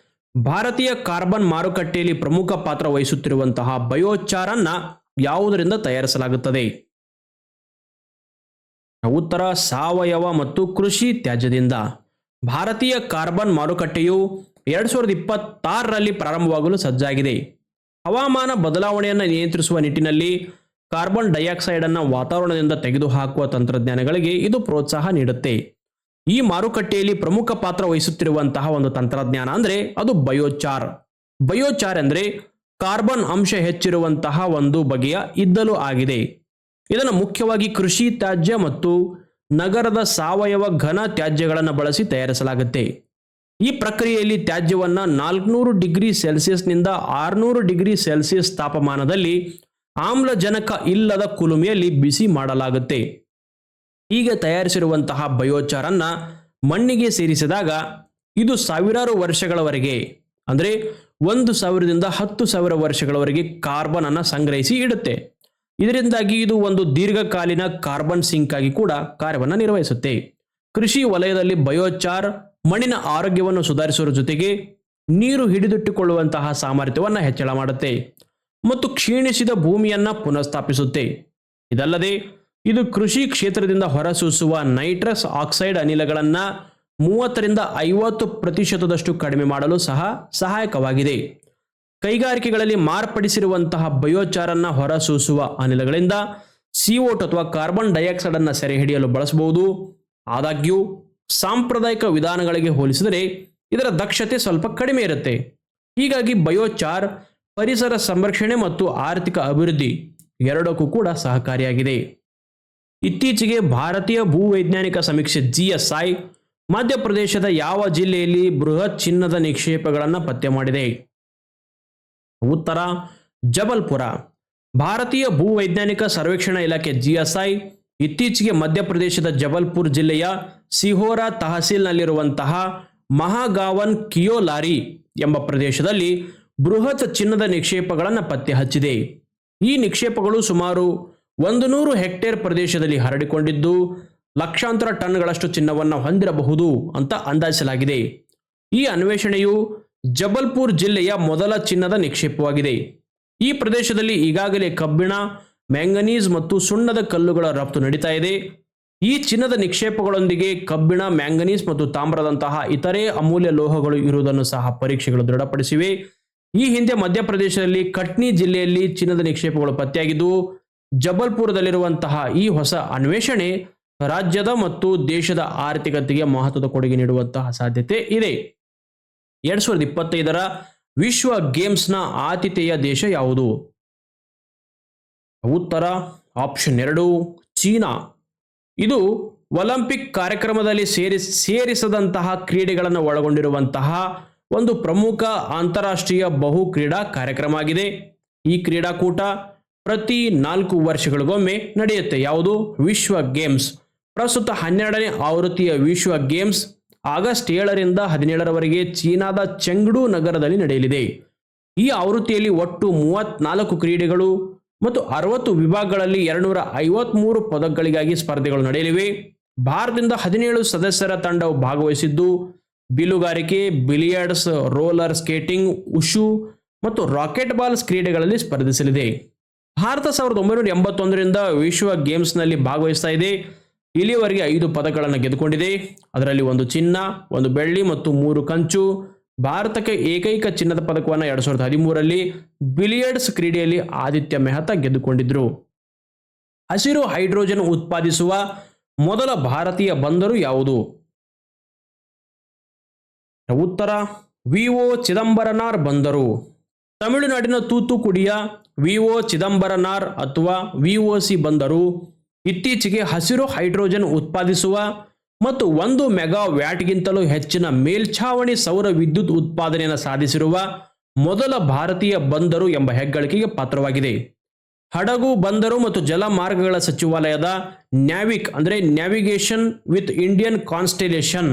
ಭಾರತೀಯ ಕಾರ್ಬನ್ ಮಾರುಕಟ್ಟೆಯಲ್ಲಿ ಪ್ರಮುಖ ಪಾತ್ರ ವಹಿಸುತ್ತಿರುವಂತಹ ಬಯೋಚಾರ್ ಅನ್ನು ಯಾವುದರಿಂದ ತಯಾರಿಸಲಾಗುತ್ತದೆ? ಉತ್ತರ ಸಾವಯವ ಮತ್ತು ಕೃಷಿ ತ್ಯಾಜ್ಯದಿಂದ. ಭಾರತೀಯ ಕಾರ್ಬನ್ ಮಾರುಕಟ್ಟೆಯು 2026ರಲ್ಲಿ ಪ್ರಾರಂಭವಾಗಲು ಸಜ್ಜಾಗಿದೆ. ಹವಾಮಾನ ಬದಲಾವಣೆಯನ್ನು ನಿಯಂತ್ರಿಸುವ ನಿಟ್ಟಿನಲ್ಲಿ ಕಾರ್ಬನ್ ಡೈಆಕ್ಸೈಡ್ ಅನ್ನು ವಾತಾವರಣದಿಂದ ತೆಗೆದುಹಾಕುವ ತಂತ್ರಜ್ಞಾನಗಳಿಗೆ ಇದು ಪ್ರೋತ್ಸಾಹ ನೀಡುತ್ತೆ. ಈ ಮಾರುಕಟ್ಟೆಯಲ್ಲಿ ಪ್ರಮುಖ ಪಾತ್ರ ವಹಿಸುತ್ತಿರುವಂತಹ ಒಂದು ತಂತ್ರಜ್ಞಾನ ಅಂದರೆ ಅದು ಬಯೋಚಾರ್. ಬಯೋಚಾರ್ ಅಂದರೆ ಕಾರ್ಬನ್ ಅಂಶ ಹೆಚ್ಚಿರುವಂತಹ ಒಂದು ಬಗೆಯ ಇದ್ದಲು ಆಗಿದೆ. ಇದನ್ನು ಮುಖ್ಯವಾಗಿ ಕೃಷಿ ತ್ಯಾಜ್ಯ ಮತ್ತು ನಗರದ ಸಾವಯವ ಘನ ತ್ಯಾಜ್ಯಗಳನ್ನು ಬಳಸಿ ತಯಾರಿಸಲಾಗುತ್ತೆ. ಈ ಪ್ರಕ್ರಿಯೆಯಲ್ಲಿ ತ್ಯಾಜ್ಯವನ್ನು 400 ಡಿಗ್ರಿ ಸೆಲ್ಸಿಯಸ್ನಿಂದ 600 ಡಿಗ್ರಿ ಸೆಲ್ಸಿಯಸ್ ತಾಪಮಾನದಲ್ಲಿ ಆಮ್ಲಜನಕ ಇಲ್ಲದ ಕುಲುಮೆಯಲ್ಲಿ ಬಿಸಿ ಮಾಡಲಾಗುತ್ತೆ. ಈಗ ತಯಾರಿಸಿರುವಂತಹ ಬಯೋಚಾರ್ ಅನ್ನು ಮಣ್ಣಿಗೆ ಸೇರಿಸಿದಾಗ ಇದು ಸಾವಿರಾರು ವರ್ಷಗಳವರೆಗೆ, ಅಂದರೆ 1,000ದಿಂದ 10,000 ವರ್ಷಗಳವರೆಗೆ ಕಾರ್ಬನ್ ಅನ್ನು ಸಂಗ್ರಹಿಸಿ ಇಡುತ್ತೆ. ಇದರಿಂದಾಗಿ ಇದು ಒಂದು ದೀರ್ಘಕಾಲೀನ ಕಾರ್ಬನ್ ಸಿಂಕ್ ಆಗಿ ಕೂಡ ಕಾರ್ಯವನ್ನು ನಿರ್ವಹಿಸುತ್ತೆ. ಕೃಷಿ ವಲಯದಲ್ಲಿ ಬಯೋಚಾರ್ ಮಣ್ಣಿನ ಆರೋಗ್ಯವನ್ನು ಸುಧಾರಿಸುವ ಜೊತೆಗೆ ನೀರು ಹಿಡಿದಿಟ್ಟುಕೊಳ್ಳುವಂತಹ ಸಾಮರ್ಥ್ಯವನ್ನು ಹೆಚ್ಚಳ ಮಾಡುತ್ತೆ ಮತ್ತು ಕ್ಷೀಣಿಸಿದ ಭೂಮಿಯನ್ನು ಪುನಃಸ್ಥಾಪಿಸುತ್ತೆ. ಇದಲ್ಲದೆ ಇದು ಕೃಷಿ ಕ್ಷೇತ್ರದಿಂದ ಹೊರಸೂಸುವ ನೈಟ್ರಸ್ ಆಕ್ಸೈಡ್ ಅನಿಲಗಳನ್ನು 30ರಿಂದ 50% ಕಡಿಮೆ ಮಾಡಲು ಸಹ ಸಹಾಯಕವಾಗಿದೆ. ಕೈಗಾರಿಕೆಗಳಲ್ಲಿ ಮಾರ್ಪಡಿಸಿರುವಂತಹ ಬಯೋಚಾರ್ ಅನ್ನು ಹೊರಸೂಸುವ ಅನಿಲಗಳಿಂದ CO2 ಅಥವಾ ಕಾರ್ಬನ್ ಡೈಆಕ್ಸೈಡ್ ಅನ್ನು ಸೆರೆಹಿಡಿಯಲು ಬಳಸಬಹುದು. ಆದಾಗ್ಯೂ ಸಾಂಪ್ರದಾಯಿಕ ವಿಧಾನಗಳಿಗೆ ಹೋಲಿಸಿದರೆ ಇದರ ದಕ್ಷತೆ ಸ್ವಲ್ಪ ಕಡಿಮೆ ಇರುತ್ತೆ. ಹೀಗಾಗಿ ಬಯೋಚಾರ್ ಪರಿಸರ ಸಂರಕ್ಷಣೆ ಮತ್ತು ಆರ್ಥಿಕ ಅಭಿವೃದ್ಧಿ ಎರಡಕ್ಕೂ ಕೂಡ ಸಹಕಾರಿಯಾಗಿದೆ. ಇತ್ತೀಚೆಗೆ ಭಾರತೀಯ ಭೂವೈಜ್ಞಾನಿಕ ಸಮೀಕ್ಷೆ GSI ಮಧ್ಯಪ್ರದೇಶದ ಯಾವ ಜಿಲ್ಲೆಯಲ್ಲಿ ಬೃಹತ್ ಚಿನ್ನದ ನಿಕ್ಷೇಪಗಳನ್ನು ಪತ್ತೆ ಮಾಡಿದೆ? ಉತ್ತರ ಜಬಲ್ಪುರ. ಭಾರತೀಯ ಭೂವೈಜ್ಞಾನಿಕ ಸರ್ವೇಕ್ಷಣಾ ಇಲಾಖೆ GSI ಇತ್ತೀಚೆಗೆ ಮಧ್ಯಪ್ರದೇಶದ ಜಬಲ್ಪುರ್ ಜಿಲ್ಲೆಯ ಸಿಹೋರಾ ತಹಸೀಲ್ನಲ್ಲಿರುವಂತಹ ಮಹಾಗಾವನ್ ಕಿಯೋಲಾರಿ ಎಂಬ ಪ್ರದೇಶದಲ್ಲಿ ಬೃಹತ್ ಚಿನ್ನದ ನಿಕ್ಷೇಪಗಳನ್ನು ಪತ್ತೆ ಹಚ್ಚಿದೆ. ಈ ನಿಕ್ಷೇಪಗಳು ಸುಮಾರು 100 ಹೆಕ್ಟೇರ್ ಪ್ರದೇಶದಲ್ಲಿ ಹರಡಿಕೊಂಡಿದ್ದು ಲಕ್ಷಾಂತರ ಟನ್ಗಳಷ್ಟು ಚಿನ್ನವನ್ನು ಹೊಂದಿರಬಹುದು ಅಂತ ಅಂದಾಜಿಸಲಾಗಿದೆ. ಈ ಅನ್ವೇಷಣೆಯು ಜಬಲ್ಪುರ್ ಜಿಲ್ಲೆಯ ಮೊದಲ ಚಿನ್ನದ ನಿಕ್ಷೇಪವಾಗಿದೆ. ಈ ಪ್ರದೇಶದಲ್ಲಿ ಈಗಾಗಲೇ ಕಬ್ಬಿಣ, ಮ್ಯಾಂಗನೀಸ್ ಮತ್ತು ಸುಣ್ಣದ ಕಲ್ಲುಗಳ ರಫ್ತು ನಡೀತಾ ಇದೆ. ಈ ಚಿನ್ನದ ನಿಕ್ಷೇಪಗಳೊಂದಿಗೆ ಕಬ್ಬಿಣ, ಮ್ಯಾಂಗನೀಸ್ ಮತ್ತು ತಾಮ್ರದಂತಹ ಇತರೆ ಅಮೂಲ್ಯ ಲೋಹಗಳು ಇರುವುದನ್ನು ಸಹ ಪರೀಕ್ಷೆಗಳು ದೃಢಪಡಿಸಿವೆ. ಈ ಹಿಂದೆ ಮಧ್ಯಪ್ರದೇಶದಲ್ಲಿ ಕಟ್ನಿ ಜಿಲ್ಲೆಯಲ್ಲಿ ಚಿನ್ನದ ನಿಕ್ಷೇಪಗಳು ಪತ್ತೆಯಾಗಿದ್ದು, ಜಬಲ್ಪುರದಲ್ಲಿರುವಂತಹ ಈ ಹೊಸ ಅನ್ವೇಷಣೆ ರಾಜ್ಯದ ಮತ್ತು ದೇಶದ ಆರ್ಥಿಕತೆಗೆ ಮಹತ್ವದ ಕೊಡುಗೆ ನೀಡುವಂತಹ ಸಾಧ್ಯತೆ ಇದೆ. 2025ರ ವಿಶ್ವ ಗೇಮ್ಸ್ನ ಆತಿಥೇಯ ದೇಶ ಯಾವುದು? ಉತ್ತರ ಆಪ್ಷನ್ 2 ಚೀನಾ. ಇದು ಒಲಿಂಪಿಕ್ ಕಾರ್ಯಕ್ರಮದಲ್ಲಿ ಸೇರಿಸದಂತಹ ಕ್ರೀಡೆಗಳನ್ನು ಒಳಗೊಂಡಿರುವಂತಹ ಒಂದು ಪ್ರಮುಖ ಅಂತಾರಾಷ್ಟ್ರೀಯ ಬಹು ಕ್ರೀಡಾ ಕಾರ್ಯಕ್ರಮ ಆಗಿದೆ. ಈ ಕ್ರೀಡಾಕೂಟ ಪ್ರತಿ 4 ವರ್ಷಗಳಿಗೊಮ್ಮೆ ನಡೆಯುತ್ತೆ. ಯಾವುದು? ವಿಶ್ವ ಗೇಮ್ಸ್. ಪ್ರಸ್ತುತ 12ನೇ ಆವೃತ್ತಿಯ ವಿಶ್ವ ಗೇಮ್ಸ್ ಆಗಸ್ಟ್ 7ರಿಂದ 17ರವರೆಗೆ ಚೀನಾದ ಚೆಂಗ್ಡು ನಗರದಲ್ಲಿ ನಡೆಯಲಿದೆ. ಈ ಆವೃತ್ತಿಯಲ್ಲಿ ಒಟ್ಟು 34 ಕ್ರೀಡೆಗಳು ಮತ್ತು 60 ವಿಭಾಗಗಳಲ್ಲಿ 253 ಪದಕಗಳಿಗಾಗಿ ಸ್ಪರ್ಧೆಗಳು ನಡೆಯಲಿವೆ. ಭಾರತದಿಂದ 17 ಸದಸ್ಯರ ತಂಡವು ಭಾಗವಹಿಸಿದ್ದು, ಬಿಲ್ಲುಗಾರಿಕೆ, ಬಿಲಿಯರ್ಡ್ಸ್, ರೋಲರ್ ಸ್ಕೇಟಿಂಗ್, ಉಶು ಮತ್ತು ರಾಕೆಟ್ ಬಾಲ್ಸ್ ಕ್ರೀಡೆಗಳಲ್ಲಿ ಸ್ಪರ್ಧಿಸಲಿದೆ. ಭಾರತ 1981ರಿಂದ ವಿಶ್ವ ಗೇಮ್ಸ್ನಲ್ಲಿ ಭಾಗವಹಿಸ್ತಾ ಇದೆ. ಇಲ್ಲಿಯವರೆಗೆ 5 ಪದಕಗಳನ್ನು ಗೆದ್ದುಕೊಂಡಿದೆ. ಅದರಲ್ಲಿ 1 ಚಿನ್ನ, 1 ಬೆಳ್ಳಿ ಮತ್ತು 3 ಕಂಚು. ಭಾರತಕ್ಕೆ ಏಕೈಕ ಚಿನ್ನದ ಪದಕವನ್ನು 2013ರಲ್ಲಿ ಬಿಲಿಯರ್ಡ್ಸ್ ಕ್ರೀಡೆಯಲ್ಲಿ ಆದಿತ್ಯ ಮೆಹ್ತಾ ಗೆದ್ದುಕೊಂಡಿದ್ದರು. ಹಸಿರು ಹೈಡ್ರೋಜನ್ ಉತ್ಪಾದಿಸುವ ಮೊದಲ ಭಾರತೀಯ ಬಂದರು ಯಾವುದು? ಉತ್ತರ ವಿಒ ಚಿದಂಬರನಾರ್ ಬಂದರು. ತಮಿಳುನಾಡಿನ ತೂತುಕುಡಿಯ ವಿಒ ಚಿದಂಬರನಾರ್ ಅಥವಾ ವಿಒಸಿ ಬಂದರು ಇತ್ತೀಚೆಗೆ ಹಸಿರು ಹೈಡ್ರೋಜನ್ ಉತ್ಪಾದಿಸುವ ಮತ್ತು 1 ಮೆಗಾವ್ಯಾಟ್ಗಿಂತಲೂ ಹೆಚ್ಚಿನ ಮೇಲ್ಛಾವಣಿ ಸೌರ ವಿದ್ಯುತ್ ಉತ್ಪಾದನೆಯನ್ನು ಸಾಧಿಸಿರುವ ಮೊದಲ ಭಾರತೀಯ ಬಂದರು ಎಂಬ ಹೆಗ್ಗಳಿಕೆಗೆ ಪಾತ್ರವಾಗಿದೆ. ಹಡಗು, ಬಂದರು ಮತ್ತು ಜಲ ಮಾರ್ಗಗಳ ಸಚಿವಾಲಯದ ನ್ಯಾವಿಕ್ ಅಂದರೆ navigation with Indian constellation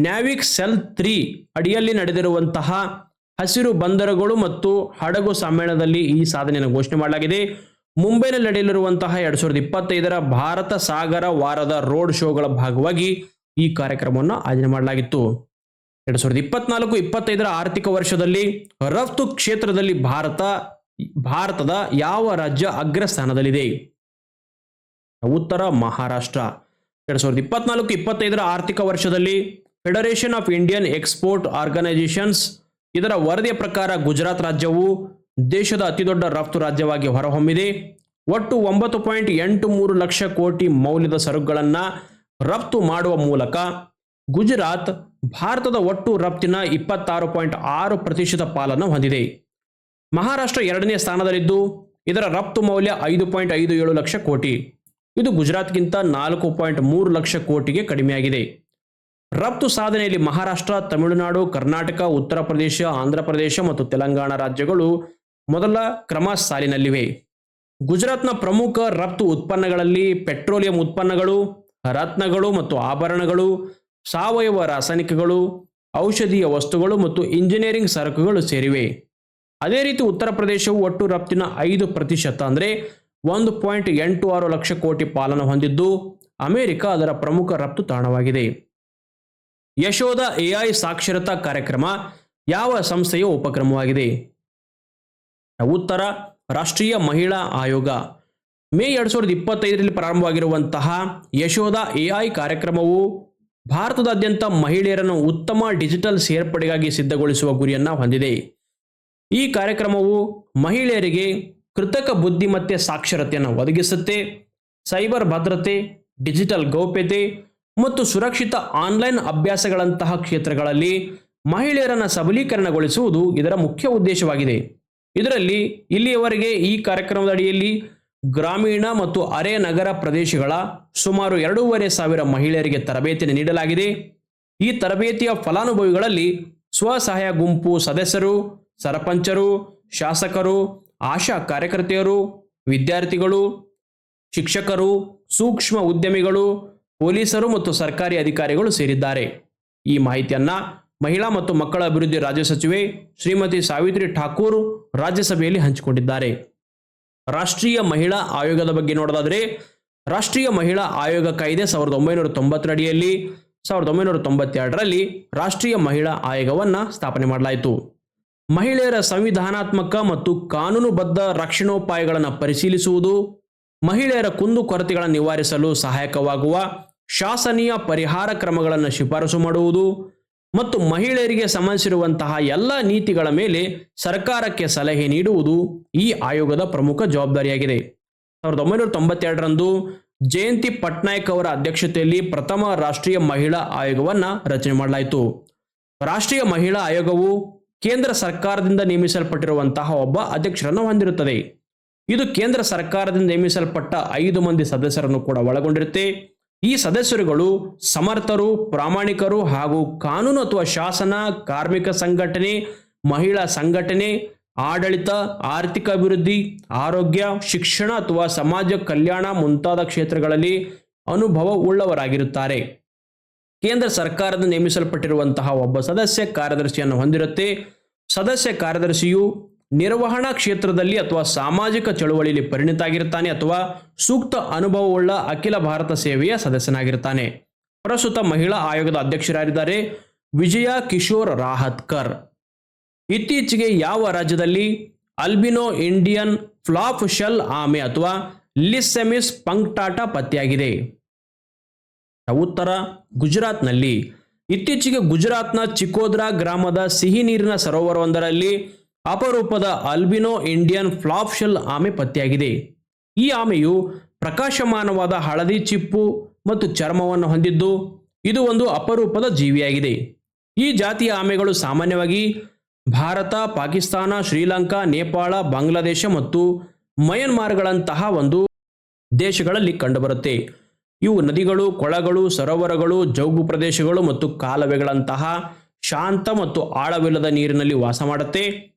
NavIC cell 3 ಅಡಿಯಲ್ಲಿ ನಡೆದಿರುವಂತಹ ಹಸಿರು ಬಂದರುಗಳು ಮತ್ತು ಹಡಗು ಸಮ್ಮೇಳನದಲ್ಲಿ ಈ ಸಾಧನೆಯನ್ನು ಘೋಷಣೆ ಮಾಡಲಾಗಿದೆ. ಮುಂಬೈನಲ್ಲಿ ನಡೆಯಲಿರುವಂತಹ 2025ರ ಭಾರತ ಸಾಗರ ವಾರದ ರೋಡ್ ಶೋಗಳ ಭಾಗವಾಗಿ ಈ ಕಾರ್ಯಕ್ರಮವನ್ನು ಆಯೋಜನೆ ಮಾಡಲಾಗಿತ್ತು. 2024-25ರ ಆರ್ಥಿಕ ವರ್ಷದಲ್ಲಿ ರಫ್ತು ಕ್ಷೇತ್ರದಲ್ಲಿ ಭಾರತದ ಯಾವ ರಾಜ್ಯ ಅಗ್ರಸ್ಥಾನದಲ್ಲಿದೆ? ಉತ್ತರ ಮಹಾರಾಷ್ಟ್ರ. 2024-25ರ ಆರ್ಥಿಕ ವರ್ಷದಲ್ಲಿ federation of Indian export organisations ಇದರ ವರದಿಯ ಪ್ರಕಾರ ಗುಜರಾತ್ ರಾಜ್ಯವು ದೇಶದ ಅತಿದೊಡ್ಡ ರಫ್ತು ರಾಜ್ಯವಾಗಿ ಹೊರಹೊಮ್ಮಿದೆ. ಒಟ್ಟು 9.83 ಲಕ್ಷ ಕೋಟಿ ಮೌಲ್ಯದ ಸರಕುಗಳನ್ನು ರಫ್ತು ಮಾಡುವ ಮೂಲಕ ಗುಜರಾತ್ ಭಾರತದ ಒಟ್ಟು ರಫ್ತಿನ 26.6% ಪಾಲನ್ನು ಹೊಂದಿದೆ. ಮಹಾರಾಷ್ಟ್ರ 2ನೇ ಸ್ಥಾನದಲ್ಲಿದ್ದು ಇದರ ರಫ್ತು ಮೌಲ್ಯ 5.57 ಲಕ್ಷ ಕೋಟಿ. ಇದು ಗುಜರಾತ್ಗಿಂತ 4.3 ಲಕ್ಷ ಕೋಟಿಗೆ ಕಡಿಮೆಯಾಗಿದೆ. ರಫ್ತು ಸಾಧನೆಯಲ್ಲಿ ಮಹಾರಾಷ್ಟ್ರ, ತಮಿಳುನಾಡು, ಕರ್ನಾಟಕ, ಉತ್ತರ ಪ್ರದೇಶ, ಆಂಧ್ರ ಪ್ರದೇಶ ಮತ್ತು ತೆಲಂಗಾಣ ರಾಜ್ಯಗಳು ಮೊದಲ ಕ್ರಮ ಸಾಲಿನಲ್ಲಿವೆ. ಗುಜರಾತ್ನ ಪ್ರಮುಖ ರಫ್ತು ಉತ್ಪನ್ನಗಳಲ್ಲಿ ಪೆಟ್ರೋಲಿಯಂ ಉತ್ಪನ್ನಗಳು, ರತ್ನಗಳು ಮತ್ತು ಆಭರಣಗಳು, ಸಾವಯವ ರಾಸಾಯನಿಕಗಳು, ಔಷಧೀಯ ವಸ್ತುಗಳು ಮತ್ತು ಇಂಜಿನಿಯರಿಂಗ್ ಸರಕುಗಳು ಸೇರಿವೆ. ಅದೇ ರೀತಿ ಉತ್ತರ ಪ್ರದೇಶವು ಒಟ್ಟು ರಫ್ತಿನ 5% ಅಂದರೆ 1.86 ಲಕ್ಷ ಕೋಟಿ ಪಾಲನ್ನು ಹೊಂದಿದ್ದು ಅಮೆರಿಕ ಅದರ ಪ್ರಮುಖ ರಫ್ತು ತಾಣವಾಗಿದೆ. ಯಶೋಧ ಎಐ ಸಾಕ್ಷರತಾ ಕಾರ್ಯಕ್ರಮ ಯಾವ ಸಂಸ್ಥೆಯ ಉಪಕ್ರಮವಾಗಿದೆ? ಉತ್ತರ ರಾಷ್ಟ್ರೀಯ ಮಹಿಳಾ ಆಯೋಗ. ಮೇ 2025ರಲ್ಲಿ ಪ್ರಾರಂಭವಾಗಿರುವಂತಹ ಯಶೋಧ ಎಐ ಕಾರ್ಯಕ್ರಮವು ಭಾರತದಾದ್ಯಂತ ಮಹಿಳೆಯರನ್ನು ಉತ್ತಮ ಡಿಜಿಟಲ್ ಸೇರ್ಪಡೆಗಾಗಿ ಸಿದ್ಧಗೊಳಿಸುವ ಗುರಿಯನ್ನು ಹೊಂದಿದೆ. ಈ ಕಾರ್ಯಕ್ರಮವು ಮಹಿಳೆಯರಿಗೆ ಕೃತಕ ಬುದ್ಧಿಮತ್ತೆ ಸಾಕ್ಷರತೆಯನ್ನು ಒದಗಿಸುತ್ತೆ. ಸೈಬರ್ ಭದ್ರತೆ, ಡಿಜಿಟಲ್ ಗೌಪ್ಯತೆ ಮತ್ತು ಸುರಕ್ಷಿತ ಆನ್ಲೈನ್ ಅಭ್ಯಾಸಗಳಂತಹ ಕ್ಷೇತ್ರಗಳಲ್ಲಿ ಮಹಿಳೆಯರನ್ನು ಸಬಲೀಕರಣಗೊಳಿಸುವುದು ಇದರ ಮುಖ್ಯ ಉದ್ದೇಶವಾಗಿದೆ. ಇದರಲ್ಲಿ ಇಲ್ಲಿಯವರೆಗೆ ಈ ಕಾರ್ಯಕ್ರಮದ ಅಡಿಯಲ್ಲಿ ಗ್ರಾಮೀಣ ಮತ್ತು ಅರೆ ನಗರ ಪ್ರದೇಶಗಳ ಸುಮಾರು 2,500 ಮಹಿಳೆಯರಿಗೆ ತರಬೇತಿಯನ್ನು ನೀಡಲಾಗಿದೆ. ಈ ತರಬೇತಿಯ ಫಲಾನುಭವಿಗಳಲ್ಲಿ ಸ್ವಸಹಾಯ ಗುಂಪು ಸದಸ್ಯರು, ಸರಪಂಚರು, ಶಾಸಕರು, ಆಶಾ ಕಾರ್ಯಕರ್ತೆಯರು, ವಿದ್ಯಾರ್ಥಿಗಳು, ಶಿಕ್ಷಕರು, ಸೂಕ್ಷ್ಮ ಉದ್ಯಮಿಗಳು, ಪೊಲೀಸರು ಮತ್ತು ಸರ್ಕಾರಿ ಅಧಿಕಾರಿಗಳು ಸೇರಿದ್ದಾರೆ. ಈ ಮಾಹಿತಿಯನ್ನು ಮಹಿಳಾ ಮತ್ತು ಮಕ್ಕಳ ಅಭಿವೃದ್ಧಿ ರಾಜ್ಯ ಸಚಿವೆ ಶ್ರೀಮತಿ ಸಾವಿತ್ರಿ ಠಾಕೂರ್ ರಾಜ್ಯಸಭೆಯಲ್ಲಿ ಹಂಚಿಕೊಂಡಿದ್ದಾರೆ. ರಾಷ್ಟ್ರೀಯ ಮಹಿಳಾ ಆಯೋಗದ ಬಗ್ಗೆ ನೋಡೋದಾದರೆ, ರಾಷ್ಟ್ರೀಯ ಮಹಿಳಾ ಆಯೋಗ ಕಾಯ್ದೆ 1990 ಅಡಿಯಲ್ಲಿ 1992ರಲ್ಲಿ ರಾಷ್ಟ್ರೀಯ ಮಹಿಳಾ ಆಯೋಗವನ್ನು ಸ್ಥಾಪನೆ ಮಾಡಲಾಯಿತು. ಮಹಿಳೆಯರ ಸಂವಿಧಾನಾತ್ಮಕ ಮತ್ತು ಕಾನೂನುಬದ್ಧ ರಕ್ಷಣೋಪಾಯಗಳನ್ನು ಪರಿಶೀಲಿಸುವುದು, ಮಹಿಳೆಯರ ಕುಂದುಕೊರತೆಗಳನ್ನು ನಿವಾರಿಸಲು ಸಹಾಯಕವಾಗುವ ಶಾಸನೀಯ ಪರಿಹಾರ ಕ್ರಮಗಳನ್ನು ಶಿಫಾರಸು ಮಾಡುವುದು ಮತ್ತು ಮಹಿಳೆಯರಿಗೆ ಸಂಬಂಧಿಸಿರುವಂತಹ ಎಲ್ಲ ನೀತಿಗಳ ಮೇಲೆ ಸರ್ಕಾರಕ್ಕೆ ಸಲಹೆ ನೀಡುವುದು ಈ ಆಯೋಗದ ಪ್ರಮುಖ ಜವಾಬ್ದಾರಿಯಾಗಿದೆ. 1992ರಂದು ಜಯಂತಿ ಪಟ್ನಾಯಕ್ ಅವರ ಅಧ್ಯಕ್ಷತೆಯಲ್ಲಿ ಪ್ರಥಮ ರಾಷ್ಟ್ರೀಯ ಮಹಿಳಾ ಆಯೋಗವನ್ನು ರಚನೆ ಮಾಡಲಾಯಿತು. ರಾಷ್ಟ್ರೀಯ ಮಹಿಳಾ ಆಯೋಗವು ಕೇಂದ್ರ ಸರ್ಕಾರದಿಂದ ನೇಮಿಸಲ್ಪಟ್ಟಿರುವಂತಹ ಒಬ್ಬ ಅಧ್ಯಕ್ಷರನ್ನು ಹೊಂದಿರುತ್ತದೆ. ಇದು ಕೇಂದ್ರ ಸರ್ಕಾರದಿಂದ ನೇಮಿಸಲ್ಪಟ್ಟ 5 ಮಂದಿ ಸದಸ್ಯರನ್ನು ಕೂಡ ಒಳಗೊಂಡಿರುತ್ತೆ. ಈ ಸದಸ್ಯರುಗಳು ಸಮರ್ಥರು, ಪ್ರಾಮಾಣಿಕರು ಹಾಗೂ ಕಾನೂನು ಅಥವಾ ಶಾಸನ, ಕಾರ್ಮಿಕ ಸಂಘಟನೆ, ಮಹಿಳಾ ಸಂಘಟನೆ, ಆಡಳಿತ, ಆರ್ಥಿಕ ಅಭಿವೃದ್ಧಿ, ಆರೋಗ್ಯ, ಶಿಕ್ಷಣ ಅಥವಾ ಸಮಾಜ ಕಲ್ಯಾಣ ಮುಂತಾದ ಕ್ಷೇತ್ರಗಳಲ್ಲಿ ಅನುಭವ ಉಳ್ಳವರಾಗಿರುತ್ತಾರೆ. ಕೇಂದ್ರ ಸರ್ಕಾರದಿಂದ ನೇಮಿಸಲ್ಪಟ್ಟಿರುವಂತಹ ಒಬ್ಬ ಸದಸ್ಯ ಕಾರ್ಯದರ್ಶಿಯನ್ನು ಹೊಂದಿರುತ್ತೆ. ಸದಸ್ಯ ಕಾರ್ಯದರ್ಶಿಯು ನಿರ್ವಹಣಾ ಕ್ಷೇತ್ರದಲ್ಲಿ ಅಥವಾ ಸಾಮಾಜಿಕ ಚಳುವಳಿಯಲ್ಲಿ ಪರಿಣಿತ ಆಗಿರ್ತಾನೆ ಅಥವಾ ಸೂಕ್ತ ಅನುಭವವುಳ್ಳ ಅಖಿಲ ಭಾರತ ಸೇವೆಯ ಸದಸ್ಯನಾಗಿರ್ತಾನೆ. ಪ್ರಸ್ತುತ ಮಹಿಳಾ ಆಯೋಗದ ಅಧ್ಯಕ್ಷರಾಗಿದ್ದಾರೆ ವಿಜಯ ಕಿಶೋರ್ ರಾಹತ್ಕರ್. ಇತ್ತೀಚೆಗೆ ಯಾವ ರಾಜ್ಯದಲ್ಲಿ ಅಲ್ಬಿನೋ ಇಂಡಿಯನ್ ಫ್ಲಾಪ್ ಶೆಲ್ ಆಮೆ ಅಥವಾ ಲಿಸ್ಸೆಮಿಸ್ ಪಂಕ್ಟಾಟಾ ಪತ್ತೆಯಾಗಿದೆ? ಉತ್ತರ ಗುಜರಾತ್ನಲ್ಲಿ. ಇತ್ತೀಚೆಗೆ ಗುಜರಾತ್ನ ಚಿಕೋದ್ರಾ ಗ್ರಾಮದ ಸಿಹಿ ನೀರಿನ ಸರೋವರವೊಂದರಲ್ಲಿ ಅಪರೂಪದ ಅಲ್ಬಿನೋ ಇಂಡಿಯನ್ ಫ್ಲಾಪ್ ಶೆಲ್ ಆಮೆ ಪತ್ತೆಯಾಗಿದೆ. ಈ ಆಮೆಯು ಪ್ರಕಾಶಮಾನವಾದ ಹಳದಿ ಚಿಪ್ಪು ಮತ್ತು ಚರ್ಮವನ್ನು ಹೊಂದಿದ್ದು ಇದು ಒಂದು ಅಪರೂಪದ ಜೀವಿಯಾಗಿದೆ. ಈ ಜಾತಿಯ ಆಮೆಗಳು ಸಾಮಾನ್ಯವಾಗಿ ಭಾರತ, ಪಾಕಿಸ್ತಾನ, ಶ್ರೀಲಂಕಾ, ನೇಪಾಳ, ಬಾಂಗ್ಲಾದೇಶ ಮತ್ತು ಮಯನ್ಮಾರ್ಗಳಂತಹ ಒಂದು ದೇಶಗಳಲ್ಲಿ ಕಂಡುಬರುತ್ತೆ. ಇವು ನದಿಗಳು, ಕೊಳಗಳು, ಸರೋವರಗಳು, ಜೌಗು ಪ್ರದೇಶಗಳು ಮತ್ತು ಕಾಲುವೆಗಳಂತಹ ಶಾಂತ ಮತ್ತು ಆಳವಿಲ್ಲದ ನೀರಿನಲ್ಲಿ ವಾಸ ಮಾಡುತ್ತೆ.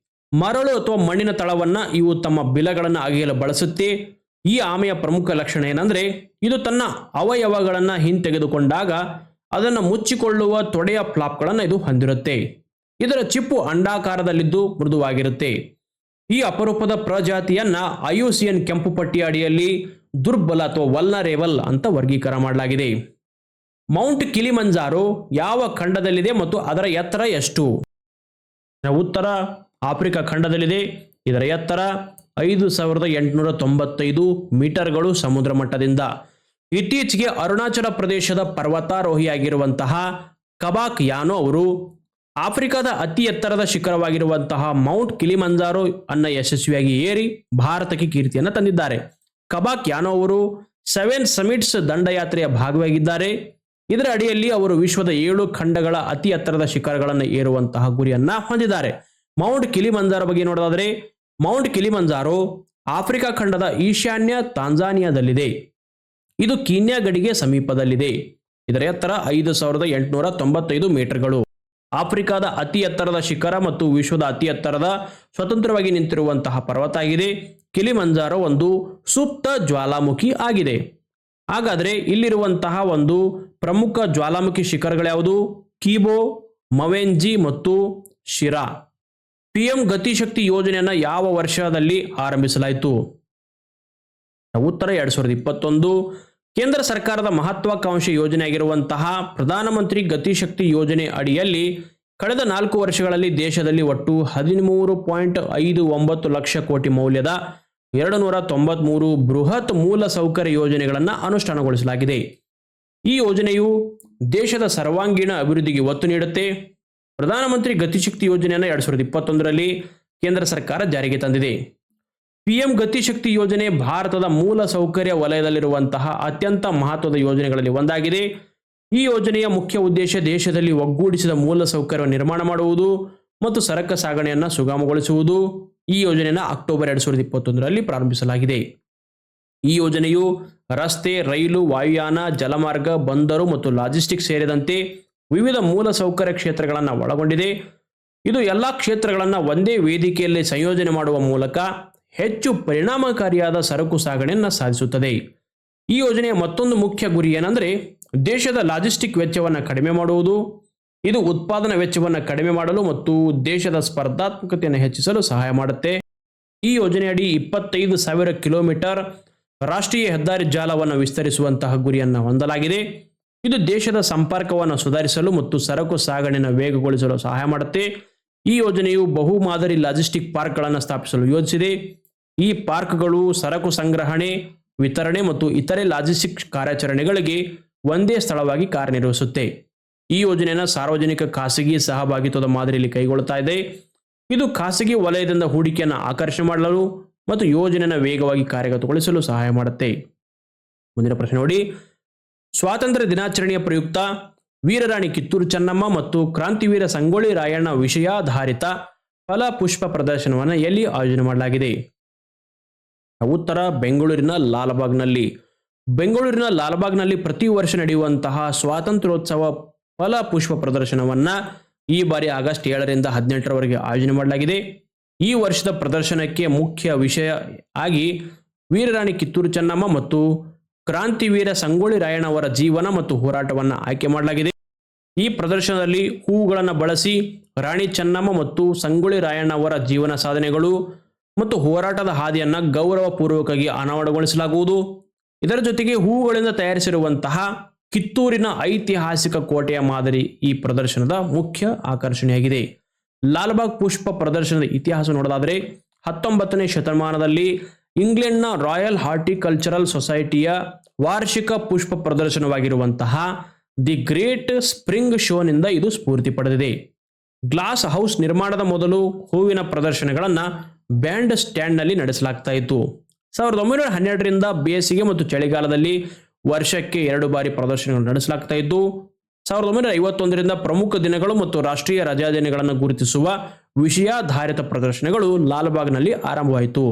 ಮರಳು ಅಥವಾ ಮಣ್ಣಿನ ತಳವನ್ನು ಇವು ತಮ್ಮ ಬಿಲಗಳನ್ನು ಅಗೆಯಲು ಬಳಸುತ್ತೆ. ಈ ಆಮೆಯ ಪ್ರಮುಖ ಲಕ್ಷಣ ಏನಂದ್ರೆ ಇದು ತನ್ನ ಅವಯವಗಳನ್ನು ಹಿಂತೆಗೆದುಕೊಂಡಾಗ ಅದನ್ನು ಮುಚ್ಚಿಕೊಳ್ಳುವ ತೊಡೆಯ ಫ್ಲಾಪ್ಗಳನ್ನು ಇದು ಹೊಂದಿರುತ್ತೆ. ಇದರ ಚಿಪ್ಪು ಅಂಡಾಕಾರದಲ್ಲಿದ್ದು ಮೃದುವಾಗಿರುತ್ತೆ. ಈ ಅಪರೂಪದ ಪ್ರಜಾತಿಯನ್ನ IUCN ಕೆಂಪು ಪಟ್ಟಿಯ ಅಡಿಯಲ್ಲಿ ದುರ್ಬಲ ಅಥವಾ ವಲ್ನರೇಬಲ್ ಅಂತ ವರ್ಗೀಕರಣ ಮಾಡಲಾಗಿದೆ. ಮೌಂಟ್ ಕಿಲಿಮಂಜಾರೋ ಯಾವ ಖಂಡದಲ್ಲಿದೆ ಮತ್ತು ಅದರ ಎತ್ತರ ಎಷ್ಟು? ಉತ್ತರ ಆಫ್ರಿಕಾ ಖಂಡದಲ್ಲಿದೆ. ಇದರ ಎತ್ತರ 5895 ಮೀಟರ್ಗಳು ಸಮುದ್ರ ಮಟ್ಟದಿಂದ. ಇತ್ತೀಚೆಗೆ ಅರುಣಾಚಲ ಪ್ರದೇಶದ ಪರ್ವತಾರೋಹಿಯಾಗಿರುವಂತಹ ಕಬಾಕ್ ಯಾನೋ ಅವರು ಆಫ್ರಿಕಾದ ಅತಿ ಎತ್ತರದ ಶಿಖರವಾಗಿರುವಂತಹ ಮೌಂಟ್ ಕಿಲಿಮಂಜಾರೋ ಅನ್ನ ಯಶಸ್ವಿಯಾಗಿ ಏರಿ ಭಾರತಕ್ಕೆ ಕೀರ್ತಿಯನ್ನು ತಂದಿದ್ದಾರೆ. ಕಬಾಕ್ ಯಾನೋ ಅವರು 7 ಸಮಿಟ್ಸ್ ದಂಡಯಾತ್ರೆಯ ಭಾಗವಾಗಿದ್ದಾರೆ. ಇದರ ಅಡಿಯಲ್ಲಿ ಅವರು ವಿಶ್ವದ 7 ಖಂಡಗಳ ಅತಿ ಎತ್ತರದ ಶಿಖರಗಳನ್ನು ಏರುವಂತಹ ಗುರಿಯನ್ನ ಹೊಂದಿದ್ದಾರೆ. ಮೌಂಟ್ ಕಿಲಿಮಂಜಾರೋ ಬಗ್ಗೆ ನೋಡೋದಾದ್ರೆ ಮೌಂಟ್ ಕಿಲಿಮಂಜಾರೋ ಆಫ್ರಿಕಾ ಖಂಡದ ಈಶಾನ್ಯ ತಾಂಜಾನಿಯಾದಲ್ಲಿದೆ. ಇದು ಕೀನ್ಯಾ ಗಡಿಗೆ ಸಮೀಪದಲ್ಲಿದೆ. ಇದರ ಎತ್ತರ 5895 ಮೀಟರ್ಗಳು. ಆಫ್ರಿಕಾದ ಅತಿ ಎತ್ತರದ ಶಿಖರ ಮತ್ತು ವಿಶ್ವದ ಅತಿ ಎತ್ತರದ ಸ್ವತಂತ್ರವಾಗಿ ನಿಂತಿರುವಂತಹ ಪರ್ವತ ಆಗಿದೆ. ಕಿಲಿಮಂಜಾರೋ ಒಂದು ಸುಪ್ತ ಜ್ವಾಲಾಮುಖಿ ಆಗಿದೆ. ಹಾಗಾದರೆ ಇಲ್ಲಿರುವಂತಹ ಒಂದು ಪ್ರಮುಖ ಜ್ವಾಲಾಮುಖಿ ಶಿಖರಗಳ್ಯಾವುದು? ಕೀಬೋ, ಮವೆಂಜಿ ಮತ್ತು ಶಿರಾ. PM ಗತಿಶಕ್ತಿ ಯೋಜನೆಯನ್ನು ಯಾವ ವರ್ಷದಲ್ಲಿ ಆರಂಭಿಸಲಾಯಿತು? ಉತ್ತರ 2021. ಕೇಂದ್ರ ಸರ್ಕಾರದ ಮಹತ್ವಾಕಾಂಕ್ಷೆ ಯೋಜನೆಯಾಗಿರುವಂತಹ ಪ್ರಧಾನಮಂತ್ರಿ ಗತಿಶಕ್ತಿ ಯೋಜನೆ ಅಡಿಯಲ್ಲಿ ಕಳೆದ 4 ವರ್ಷಗಳಲ್ಲಿ ದೇಶದಲ್ಲಿ ಒಟ್ಟು 13.59 ಲಕ್ಷ ಕೋಟಿ ಮೌಲ್ಯದ 293 ಬೃಹತ್ ಮೂಲ ಸೌಕರ್ಯ ಯೋಜನೆಗಳನ್ನು ಅನುಷ್ಠಾನಗೊಳಿಸಲಾಗಿದೆ. ಈ ಯೋಜನೆಯು ದೇಶದ ಸರ್ವಾಂಗೀಣ ಅಭಿವೃದ್ಧಿಗೆ ಒತ್ತು ನೀಡುತ್ತೆ. ಪ್ರಧಾನಮಂತ್ರಿ ಗತಿಶಕ್ತಿ ಯೋಜನೆಯನ್ನು 2021ರಲ್ಲಿ ಕೇಂದ್ರ ಸರ್ಕಾರ ಜಾರಿಗೆ ತಂದಿದೆ. PM ಗತಿಶಕ್ತಿ ಯೋಜನೆ ಭಾರತದ ಮೂಲ ಸೌಕರ್ಯ ವಲಯದಲ್ಲಿರುವಂತಹ ಅತ್ಯಂತ ಮಹತ್ವದ ಯೋಜನೆಗಳಲ್ಲಿ ಒಂದಾಗಿದೆ. ಈ ಯೋಜನೆಯ ಮುಖ್ಯ ಉದ್ದೇಶ ದೇಶದಲ್ಲಿ ಒಗ್ಗೂಡಿಸಿದ ಮೂಲ ಸೌಕರ್ಯ ನಿರ್ಮಾಣ ಮಾಡುವುದು ಮತ್ತು ಸರಕು ಸಾಗಣೆಯನ್ನು ಸುಗಮಗೊಳಿಸುವುದು. ಈ ಯೋಜನೆಯನ್ನು ಅಕ್ಟೋಬರ್ 2021ರಲ್ಲಿ ಪ್ರಾರಂಭಿಸಲಾಗಿದೆ. ಈ ಯೋಜನೆಯು ರಸ್ತೆ, ರೈಲು, ವಾಯುಯಾನ, ಜಲಮಾರ್ಗ, ಬಂದರು ಮತ್ತು ಲಾಜಿಸ್ಟಿಕ್ಸ್ ಸೇರಿದಂತೆ ವಿವಿಧ ಮೂಲ ಸೌಕರ್ಯ ಕ್ಷೇತ್ರಗಳನ್ನು ಒಳಗೊಂಡಿದೆ. ಇದು ಎಲ್ಲ ಕ್ಷೇತ್ರಗಳನ್ನು ಒಂದೇ ವೇದಿಕೆಯಲ್ಲಿ ಸಂಯೋಜನೆ ಮಾಡುವ ಮೂಲಕ ಹೆಚ್ಚು ಪರಿಣಾಮಕಾರಿಯಾದ ಸರಕು ಸಾಗಣೆಯನ್ನು ಸಾಧಿಸುತ್ತದೆ. ಈ ಯೋಜನೆಯ ಮತ್ತೊಂದು ಮುಖ್ಯ ಗುರಿ ಏನಂದರೆ ದೇಶದ ಲಾಜಿಸ್ಟಿಕ್ ವೆಚ್ಚವನ್ನು ಕಡಿಮೆ ಮಾಡುವುದು. ಇದು ಉತ್ಪಾದನಾ ವೆಚ್ಚವನ್ನು ಕಡಿಮೆ ಮಾಡಲು ಮತ್ತು ದೇಶದ ಸ್ಪರ್ಧಾತ್ಮಕತೆಯನ್ನು ಹೆಚ್ಚಿಸಲು ಸಹಾಯ ಮಾಡುತ್ತೆ. ಈ ಯೋಜನೆಯಡಿ 25,000 ಕಿಲೋಮೀಟರ್ ರಾಷ್ಟ್ರೀಯ ಹೆದ್ದಾರಿ ಜಾಲವನ್ನು ವಿಸ್ತರಿಸುವಂತಹ ಗುರಿಯನ್ನು ಹೊಂದಲಾಗಿದೆ. ಇದು ದೇಶದ ಸಂಪರ್ಕವನ್ನು ಸುಧಾರಿಸಲು ಮತ್ತು ಸರಕು ಸಾಗಣೆಯನ್ನು ವೇಗಗೊಳಿಸಲು ಸಹಾಯ ಮಾಡುತ್ತೆ. ಈ ಯೋಜನೆಯು ಬಹು ಮಾದರಿ ಲಾಜಿಸ್ಟಿಕ್ ಪಾರ್ಕ್ಗಳನ್ನು ಸ್ಥಾಪಿಸಲು ಯೋಜಿಸಿದೆ. ಈ ಪಾರ್ಕ್ಗಳು ಸರಕು ಸಂಗ್ರಹಣೆ, ವಿತರಣೆ ಮತ್ತು ಇತರೆ ಲಾಜಿಸ್ಟಿಕ್ಸ್ ಕಾರ್ಯಾಚರಣೆಗಳಿಗೆ ಒಂದೇ ಸ್ಥಳವಾಗಿ ಕಾರ್ಯನಿರ್ವಹಿಸುತ್ತೆ. ಈ ಯೋಜನೆಯನ್ನು ಸಾರ್ವಜನಿಕ ಖಾಸಗಿ ಸಹಭಾಗಿತ್ವದ ಮಾದರಿಯಲ್ಲಿ ಕೈಗೊಳ್ಳುತ್ತಾ ಇದೆ. ಇದು ಖಾಸಗಿ ವಲಯದಿಂದ ಹೂಡಿಕೆಯನ್ನು ಆಕರ್ಷಣೆ ಮಾಡಲು ಮತ್ತು ಯೋಜನೆಯನ್ನು ವೇಗವಾಗಿ ಕಾರ್ಯಗತಗೊಳಿಸಲು ಸಹಾಯ ಮಾಡುತ್ತೆ. ಮುಂದಿನ ಪ್ರಶ್ನೆ ನೋಡಿ, ಸ್ವಾತಂತ್ರ್ಯ ದಿನಾಚರಣೆಯ ಪ್ರಯುಕ್ತ ವೀರರಾಣಿ ಕಿತ್ತೂರು ಚೆನ್ನಮ್ಮ ಮತ್ತು ಕ್ರಾಂತಿವೀರ ಸಂಗೊಳ್ಳಿ ರಾಯಣ್ಣ ವಿಷಯಾಧಾರಿತ ಫಲ ಪುಷ್ಪ ಪ್ರದರ್ಶನವನ್ನು ಎಲ್ಲಿ ಆಯೋಜನೆ ಮಾಡಲಾಗಿದೆ? ಉತ್ತರ ಬೆಂಗಳೂರಿನ ಲಾಲ್ಬಾಗ್ನಲ್ಲಿ. ಬೆಂಗಳೂರಿನ ಲಾಲ್ಬಾಗ್ನಲ್ಲಿ ಪ್ರತಿ ವರ್ಷ ನಡೆಯುವಂತಹ ಸ್ವಾತಂತ್ರ್ಯೋತ್ಸವ ಫಲ ಪುಷ್ಪ ಪ್ರದರ್ಶನವನ್ನ ಈ ಬಾರಿ ಆಗಸ್ಟ್ 7ರಿಂದ 18ರವರೆಗೆ ಆಯೋಜನೆ ಮಾಡಲಾಗಿದೆ. ಈ ವರ್ಷದ ಪ್ರದರ್ಶನಕ್ಕೆ ಮುಖ್ಯ ವಿಷಯ ಆಗಿ ವೀರರಾಣಿ ಕಿತ್ತೂರು ಚೆನ್ನಮ್ಮ ಮತ್ತು ಕ್ರಾಂತಿವೀರ ಸಂಗೊಳ್ಳಿ ರಾಯಣ್ಣ ಅವರ ಜೀವನ ಮತ್ತು ಹೋರಾಟವನ್ನು ಆಯ್ಕೆ ಮಾಡಲಾಗಿದೆ. ಈ ಪ್ರದರ್ಶನದಲ್ಲಿ ಹೂಗಳನ್ನು ಬಳಸಿ ರಾಣಿ ಚೆನ್ನಮ್ಮ ಮತ್ತು ಸಂಗೊಳ್ಳಿ ರಾಯಣ್ಣ ಅವರ ಜೀವನ ಸಾಧನೆಗಳು ಮತ್ತು ಹೋರಾಟದ ಹಾದಿಯನ್ನು ಗೌರವಪೂರ್ವಕವಾಗಿ ಅನಾವರಣಗೊಳಿಸಲಾಗುವುದು. ಇದರ ಜೊತೆಗೆ ಹೂಗಳಿಂದ ತಯಾರಿಸಿರುವಂತಹ ಕಿತ್ತೂರಿನ ಐತಿಹಾಸಿಕ ಕೋಟೆಯ ಮಾದರಿ ಈ ಪ್ರದರ್ಶನದ ಮುಖ್ಯ ಆಕರ್ಷಣೆಯಾಗಿದೆ. ಲಾಲ್ಬಾಗ್ ಪುಷ್ಪ ಪ್ರದರ್ಶನದ ಇತಿಹಾಸ ನೋಡೋದಾದರೆ 19ನೇ ಶತಮಾನದಲ್ಲಿ ಇಂಗ್ಲೆಂಡ್ನ ರಾಯಲ್ ಹಾರ್ಟಿಕಲ್ಚರಲ್ ಸೊಸೈಟಿಯ ವಾರ್ಷಿಕ ಪುಷ್ಪ ಪ್ರದರ್ಶನವಾಗಿರುವಂತಹ ದಿ ಗ್ರೇಟ್ ಸ್ಪ್ರಿಂಗ್ ಶೋನಿಂದ ಇದು ಸ್ಫೂರ್ತಿ ಪಡೆದಿದೆ. ಗ್ಲಾಸ್ ಹೌಸ್ ನಿರ್ಮಾಣದ ಮೊದಲು ಹೂವಿನ ಪ್ರದರ್ಶನಗಳನ್ನು ಬ್ಯಾಂಡ್ ಸ್ಟ್ಯಾಂಡ್ನಲ್ಲಿ ನಡೆಸಲಾಗ್ತಾ ಇತ್ತು. 1912ರಿಂದ ಬೇಸಿಗೆ ಮತ್ತು ಚಳಿಗಾಲದಲ್ಲಿ ವರ್ಷಕ್ಕೆ 2 ಬಾರಿ ಪ್ರದರ್ಶನಗಳು ನಡೆಸಲಾಗ್ತಾ ಇದ್ದು, 1951ರಿಂದ ಪ್ರಮುಖ ದಿನಗಳು ಮತ್ತು ರಾಷ್ಟ್ರೀಯ ರಜಾದಿನಗಳನ್ನು ಗುರುತಿಸುವ ವಿಷಯಾಧಾರಿತ ಪ್ರದರ್ಶನಗಳು ಲಾಲ್ಬಾಗ್ನಲ್ಲಿ ಆರಂಭವಾಯಿತು.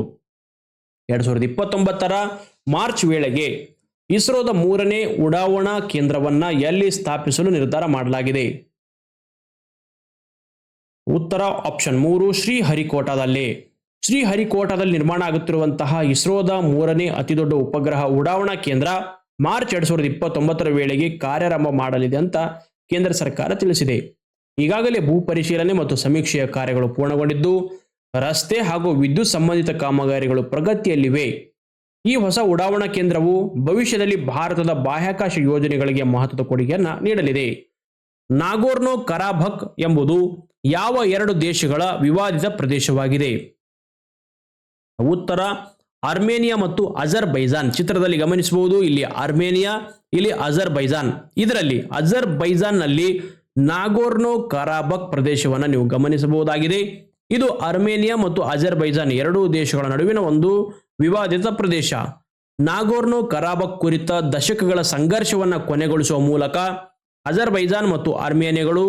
2029ರ ಮಾರ್ಚ್ ವೇಳೆಗೆ ಇಸ್ರೋದ 3ನೇ ಉಡಾವಣಾ ಕೇಂದ್ರವನ್ನು ಎಲ್ಲಿ ಸ್ಥಾಪಿಸಲು ನಿರ್ಧಾರ ಮಾಡಲಾಗಿದೆ? ಉತ್ತರ ಆಪ್ಷನ್ 3 ಶ್ರೀಹರಿಕೋಟಾದಲ್ಲಿ. ಶ್ರೀಹರಿಕೋಟಾದಲ್ಲಿ ನಿರ್ಮಾಣ ಆಗುತ್ತಿರುವಂತಹ ಇಸ್ರೋದ 3ನೇ ಅತಿದೊಡ್ಡ ಉಪಗ್ರಹ ಉಡಾವಣಾ ಕೇಂದ್ರ ಮಾರ್ಚ್ 2029ರ ವೇಳೆಗೆ ಕಾರ್ಯಾರಂಭ ಮಾಡಲಿದೆ ಅಂತ ಕೇಂದ್ರ ಸರ್ಕಾರ ತಿಳಿಸಿದೆ. ಈಗಾಗಲೇ ಭೂ ಪರಿಶೀಲನೆ ಮತ್ತು ಸಮೀಕ್ಷೆಯ ಕಾರ್ಯಗಳು ಪೂರ್ಣಗೊಂಡಿದ್ದು, ರಸ್ತೆ ಹಾಗೂ ವಿದ್ಯುತ್ ಸಂಬಂಧಿತ ಕಾಮಗಾರಿಗಳು ಪ್ರಗತಿಯಲ್ಲಿವೆ. ಈ ಹೊಸ ಉಡಾವಣಾ ಕೇಂದ್ರವು ಭವಿಷ್ಯದಲ್ಲಿ ಭಾರತದ ಬಾಹ್ಯಾಕಾಶ ಯೋಜನೆಗಳಿಗೆ ಮಹತ್ವದ ಕೊಡುಗೆಯನ್ನು ನೀಡಲಿದೆ. ನಾಗೋರ್ನೋ ಕರಾಬಖ್ ಎಂಬುದು ಯಾವ 2 ದೇಶಗಳ ವಿವಾದಿತ ಪ್ರದೇಶವಾಗಿದೆ? ಉತ್ತರ ಆರ್ಮೇನಿಯಾ ಮತ್ತು ಅಜರ್ಬೈಜಾನ್. ಚಿತ್ರದಲ್ಲಿ ಗಮನಿಸಬಹುದು, ಇಲ್ಲಿ ಆರ್ಮೇನಿಯಾ, ಇಲ್ಲಿ ಅಜರ್ಬೈಜಾನ್. ಇದರಲ್ಲಿ ಅಜರ್ಬೈಜಾನ್ನಲ್ಲಿ ನಾಗೋರ್ನೋ ಕರಾಬಖ್ ಪ್ರದೇಶವನ್ನು ನೀವು ಗಮನಿಸಬಹುದಾಗಿದೆ. ಇದು ಆರ್ಮೇನಿಯಾ ಮತ್ತು ಅಜರ್ಬೈಜಾನ್ 2 ದೇಶಗಳ ನಡುವಿನ ಒಂದು ವಿವಾದಿತ ಪ್ರದೇಶ. ನಾಗೋರ್ನೋ ಕರಾಬಖ್ ಕುರಿತ ದಶಕಗಳ ಸಂಘರ್ಷವನ್ನು ಕೊನೆಗೊಳಿಸುವ ಮೂಲಕ ಅಜರ್ಬೈಜಾನ್ ಮತ್ತು ಆರ್ಮೇನಿಯಾಗಳು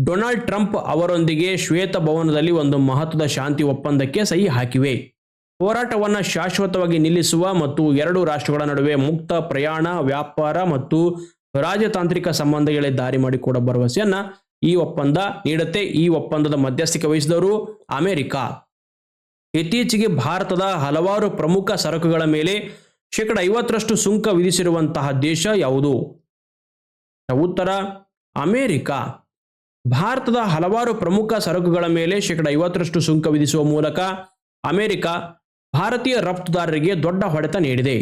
ಡೊನಾಲ್ಡ್ ಟ್ರಂಪ್ ಅವರೊಂದಿಗೆ ಶ್ವೇತಭವನದಲ್ಲಿ ಒಂದು ಮಹತ್ವದ ಶಾಂತಿ ಒಪ್ಪಂದಕ್ಕೆ ಸಹಿ ಹಾಕಿವೆ. ಹೋರಾಟವನ್ನು ಶಾಶ್ವತವಾಗಿ ನಿಲ್ಲಿಸುವ ಮತ್ತು 2 ರಾಷ್ಟ್ರಗಳ ನಡುವೆ ಮುಕ್ತ ಪ್ರಯಾಣ, ವ್ಯಾಪಾರ ಮತ್ತು ರಾಜತಾಂತ್ರಿಕ ಸಂಬಂಧಗಳಿಗೆ ದಾರಿ ಮಾಡಿಕೊಡುವ ಭರವಸೆಯನ್ನ ಈ ಒಪ್ಪಂದ ನೀಡುತ್ತೆ. ಈ ಒಪ್ಪಂದದ ಮಧ್ಯಸ್ಥಿಕೆ ವಹಿಸಿದವರು ಅಮೆರಿಕ. ಇತ್ತೀಚೆಗೆ ಭಾರತದ ಹಲವಾರು ಪ್ರಮುಖ ಸರಕುಗಳ ಮೇಲೆ 50% ಸುಂಕ ವಿಧಿಸಿರುವಂತಹ ದೇಶ ಯಾವುದು? ಉತ್ತರ ಅಮೆರಿಕ. ಭಾರತದ ಹಲವಾರು ಪ್ರಮುಖ ಸರಕುಗಳ ಮೇಲೆ 50% ಸುಂಕ ವಿಧಿಸುವ ಮೂಲಕ ಅಮೆರಿಕ ಭಾರತೀಯ ರಫ್ತುದಾರರಿಗೆ ದೊಡ್ಡ ಹೊಡೆತ ನೀಡಿದೆ.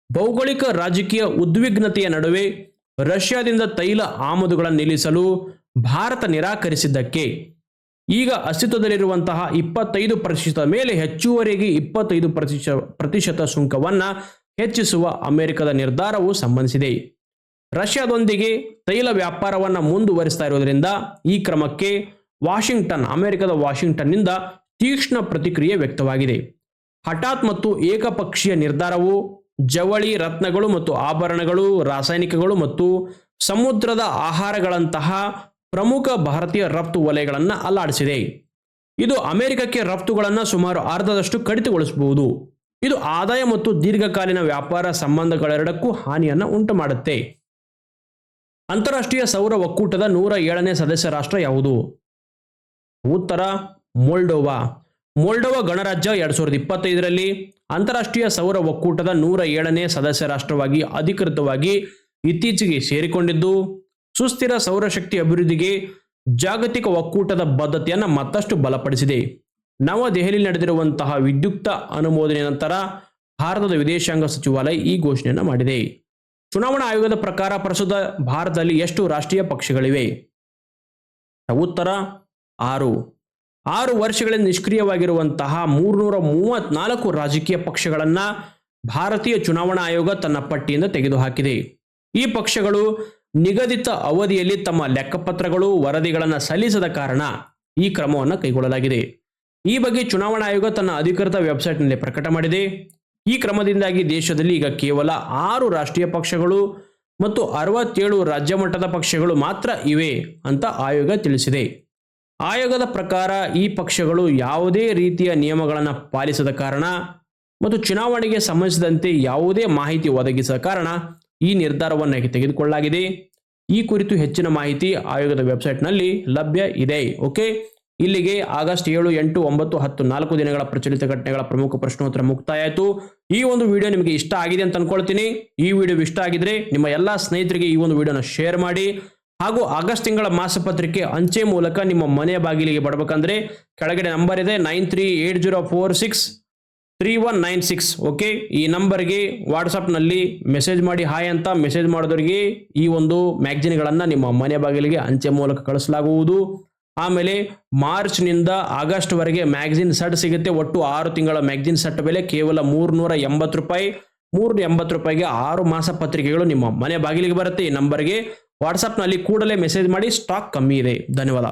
ಭೌಗೋಳಿಕ ರಾಜಕೀಯ ಉದ್ವಿಗ್ನತೆಯ ನಡುವೆ ರಷ್ಯಾದಿಂದ ತೈಲ ಆಮದುಗಳನ್ನು ನಿಲ್ಲಿಸಲು ಭಾರತ ನಿರಾಕರಿಸಿದ್ದಕ್ಕೆ ಈಗ ಅಸ್ತಿತ್ವದಲ್ಲಿರುವಂತಹ 25% ಮೇಲೆ ಹೆಚ್ಚುವರಿಗೆ 25% ಸುಂಕವನ್ನು ಹೆಚ್ಚಿಸುವ ಅಮೆರಿಕದ ನಿರ್ಧಾರವು ಸಂಬಂಧಿಸಿದೆ. ರಷ್ಯಾದೊಂದಿಗೆ ತೈಲ ವ್ಯಾಪಾರವನ್ನು ಮುಂದುವರಿಸ್ತಾ ಇರುವುದರಿಂದ ಈ ಕ್ರಮಕ್ಕೆ ಅಮೆರಿಕದ ವಾಷಿಂಗ್ಟನ್ನಿಂದ ತೀಕ್ಷ್ಣ ಪ್ರತಿಕ್ರಿಯೆ ವ್ಯಕ್ತವಾಗಿದೆ. ಹಠಾತ್ ಮತ್ತು ಏಕಪಕ್ಷೀಯ ನಿರ್ಧಾರವು ಜವಳಿ, ರತ್ನಗಳು ಮತ್ತು ಆಭರಣಗಳು, ರಾಸಾಯನಿಕಗಳು ಮತ್ತು ಸಮುದ್ರದ ಆಹಾರಗಳಂತಹ ಪ್ರಮುಖ ಭಾರತೀಯ ರಫ್ತು ವಲಯಗಳನ್ನು ಅಲ್ಲಾಡಿಸಿದೆ. ಇದು ಅಮೆರಿಕಕ್ಕೆ ರಫ್ತುಗಳನ್ನು ಸುಮಾರು ಅರ್ಧದಷ್ಟು ಕಡಿತಗೊಳಿಸಬಹುದು. ಇದು ಆದಾಯ ಮತ್ತು ದೀರ್ಘಕಾಲೀನ ವ್ಯಾಪಾರ ಸಂಬಂಧಗಳೆರಡಕ್ಕೂ ಹಾನಿಯನ್ನು ಉಂಟುಮಾಡುತ್ತೆ. ಅಂತಾರಾಷ್ಟ್ರೀಯ ಸೌರ ಒಕ್ಕೂಟದ 107ನೇ ಸದಸ್ಯ ರಾಷ್ಟ್ರ ಯಾವುದು? ಉತ್ತರ ಮೊಲ್ಡೋವಾ. ಮೊಲ್ಡೋವಾ ಗಣರಾಜ್ಯ 2025ರಲ್ಲಿ ಅಂತಾರಾಷ್ಟ್ರೀಯ ಸೌರ ಒಕ್ಕೂಟದ 107ನೇ ಸದಸ್ಯ ರಾಷ್ಟ್ರವಾಗಿ ಅಧಿಕೃತವಾಗಿ ಇತ್ತೀಚೆಗೆ ಸೇರಿಕೊಂಡಿದ್ದು, ಸುಸ್ಥಿರ ಸೌರಶಕ್ತಿ ಅಭಿವೃದ್ಧಿಗೆ ಜಾಗತಿಕ ಒಕ್ಕೂಟದ ಬದ್ಧತೆಯನ್ನು ಮತ್ತಷ್ಟು ಬಲಪಡಿಸಿದೆ. ನವದೆಹಲಿಯಲ್ಲಿ ನಡೆದಿರುವಂತಹ ವಿದ್ಯುಕ್ತ ಅನುಮೋದನೆ ನಂತರ ಭಾರತದ ವಿದೇಶಾಂಗ ಸಚಿವಾಲಯ ಈ ಘೋಷಣೆಯನ್ನು ಮಾಡಿದೆ. ಚುನಾವಣಾ ಆಯೋಗದ ಪ್ರಕಾರ ಪ್ರಸ್ತುತ ಭಾರತದಲ್ಲಿ ಎಷ್ಟು ರಾಷ್ಟ್ರೀಯ ಪಕ್ಷಗಳಿವೆ? ಉತ್ತರ 6. 6 ವರ್ಷಗಳಿಂದ ನಿಷ್ಕ್ರಿಯವಾಗಿರುವಂತಹ 334 ರಾಜಕೀಯ ಪಕ್ಷಗಳನ್ನು ಭಾರತೀಯ ಚುನಾವಣಾ ಆಯೋಗ ತನ್ನ ಪಟ್ಟಿಯಿಂದ ತೆಗೆದುಹಾಕಿದೆ. ಈ ಪಕ್ಷಗಳು ನಿಗದಿತ ಅವಧಿಯಲ್ಲಿ ತಮ್ಮ ಲೆಕ್ಕಪತ್ರಗಳು ವರದಿಗಳನ್ನು ಸಲ್ಲಿಸದ ಕಾರಣ ಈ ಕ್ರಮವನ್ನು ಕೈಗೊಳ್ಳಲಾಗಿದೆ. ಈ ಬಗ್ಗೆ ಚುನಾವಣಾ ಆಯೋಗ ತನ್ನ ಅಧಿಕೃತ ವೆಬ್ಸೈಟ್ನಲ್ಲಿ ಪ್ರಕಟ ಮಾಡಿದೆ. ಈ ಕ್ರಮದಿಂದಾಗಿ ದೇಶದಲ್ಲಿ ಈಗ ಕೇವಲ 6 ರಾಷ್ಟ್ರೀಯ ಪಕ್ಷಗಳು ಮತ್ತು 67 ರಾಜ್ಯ ಮಟ್ಟದ ಪಕ್ಷಗಳು ಮಾತ್ರ ಇವೆ ಅಂತ ಆಯೋಗ ತಿಳಿಸಿದೆ. ಆಯೋಗದ ಪ್ರಕಾರ ಈ ಪಕ್ಷಗಳು ಯಾವುದೇ ರೀತಿಯ ನಿಯಮಗಳನ್ನು ಪಾಲಿಸದ ಕಾರಣ ಮತ್ತು ಚುನಾವಣೆಗೆ ಸಂಬಂಧಿಸಿದಂತೆ ಯಾವುದೇ ಮಾಹಿತಿ ಒದಗಿಸದ ಕಾರಣ ಈ ನಿರ್ಧಾರವನ್ನು ತೆಗೆದುಕೊಳ್ಳಲಾಗಿದೆ. ಈ ಕುರಿತು ಹೆಚ್ಚಿನ ಮಾಹಿತಿ ಆಯೋಗದ ವೆಬ್ಸೈಟ್ನಲ್ಲಿ ಲಭ್ಯ ಇದೆ. ಓಕೆ, ಇಲ್ಲಿಗೆ ಆಗಸ್ಟ್ 7, 8, 9, 10 4 ದಿನಗಳ ಪ್ರಚಲಿತ ಘಟನೆಗಳ ಪ್ರಮುಖ ಪ್ರಶ್ನೋತ್ತರ ಮುಕ್ತಾಯ ಆಯಿತು. ಈ ಒಂದು ವಿಡಿಯೋ ನಿಮಗೆ ಇಷ್ಟ ಆಗಿದೆ ಅಂತ ಅನ್ಕೊಳ್ತೀನಿ. ಈ ವಿಡಿಯೋ ಇಷ್ಟ ಆಗಿದ್ರೆ ನಿಮ್ಮ ಎಲ್ಲ ಸ್ನೇಹಿತರಿಗೆ ಈ ಒಂದು ವಿಡಿಯೋನ ಶೇರ್ ಮಾಡಿ. ಹಾಗೂ ಆಗಸ್ಟ್ ತಿಂಗಳ ಮಾಸಪತ್ರಿಕೆ ಅಂಚೆ ಮೂಲಕ ನಿಮ್ಮ ಮನೆಯ ಬಾಗಿಲಿಗೆ ಬರಬೇಕಂದ್ರೆ ಕೆಳಗಡೆ ನಂಬರ್ ಇದೆ 9380463196. ಓಕೆ, ಈ ನಂಬರ್ಗೆ ವಾಟ್ಸಪ್ನಲ್ಲಿ ಮೆಸೇಜ್ ಮಾಡಿ ಹಾಯ್ ಅಂತ ಮೆಸೇಜ್ ಮಾಡೋದರಿಗೆ ಈ ಒಂದು ಮ್ಯಾಗಜಿನ್ಗಳನ್ನು ನಿಮ್ಮ ಮನೆ ಬಾಗಿಲಿಗೆ ಅಂಚೆ ಮೂಲಕ ಕಳಿಸಲಾಗುವುದು. ಆಮೇಲೆ ಮಾರ್ಚ್ನಿಂದ ಆಗಸ್ಟ್ ವರೆಗೆ ಮ್ಯಾಗಜಿನ್ ಸೆಟ್ ಸಿಗುತ್ತೆ. ಒಟ್ಟು 6 ತಿಂಗಳ ಮ್ಯಾಗಜಿನ್ ಸೆಟ್ ಬೆಲೆ ಕೇವಲ 380 ರೂಪಾಯಿ. 380 ರೂಪಾಯಿಗೆ 6 ಮಾಸ ಪತ್ರಿಕೆಗಳು ನಿಮ್ಮ ಮನೆ ಬಾಗಿಲಿಗೆ ಬರುತ್ತೆ. ಈ ನಂಬರ್ಗೆ ವಾಟ್ಸಪ್ನಲ್ಲಿ ಕೂಡಲೇ ಮೆಸೇಜ್ ಮಾಡಿ, ಸ್ಟಾಕ್ ಕಮ್ಮಿ ಇದೆ. ಧನ್ಯವಾದ.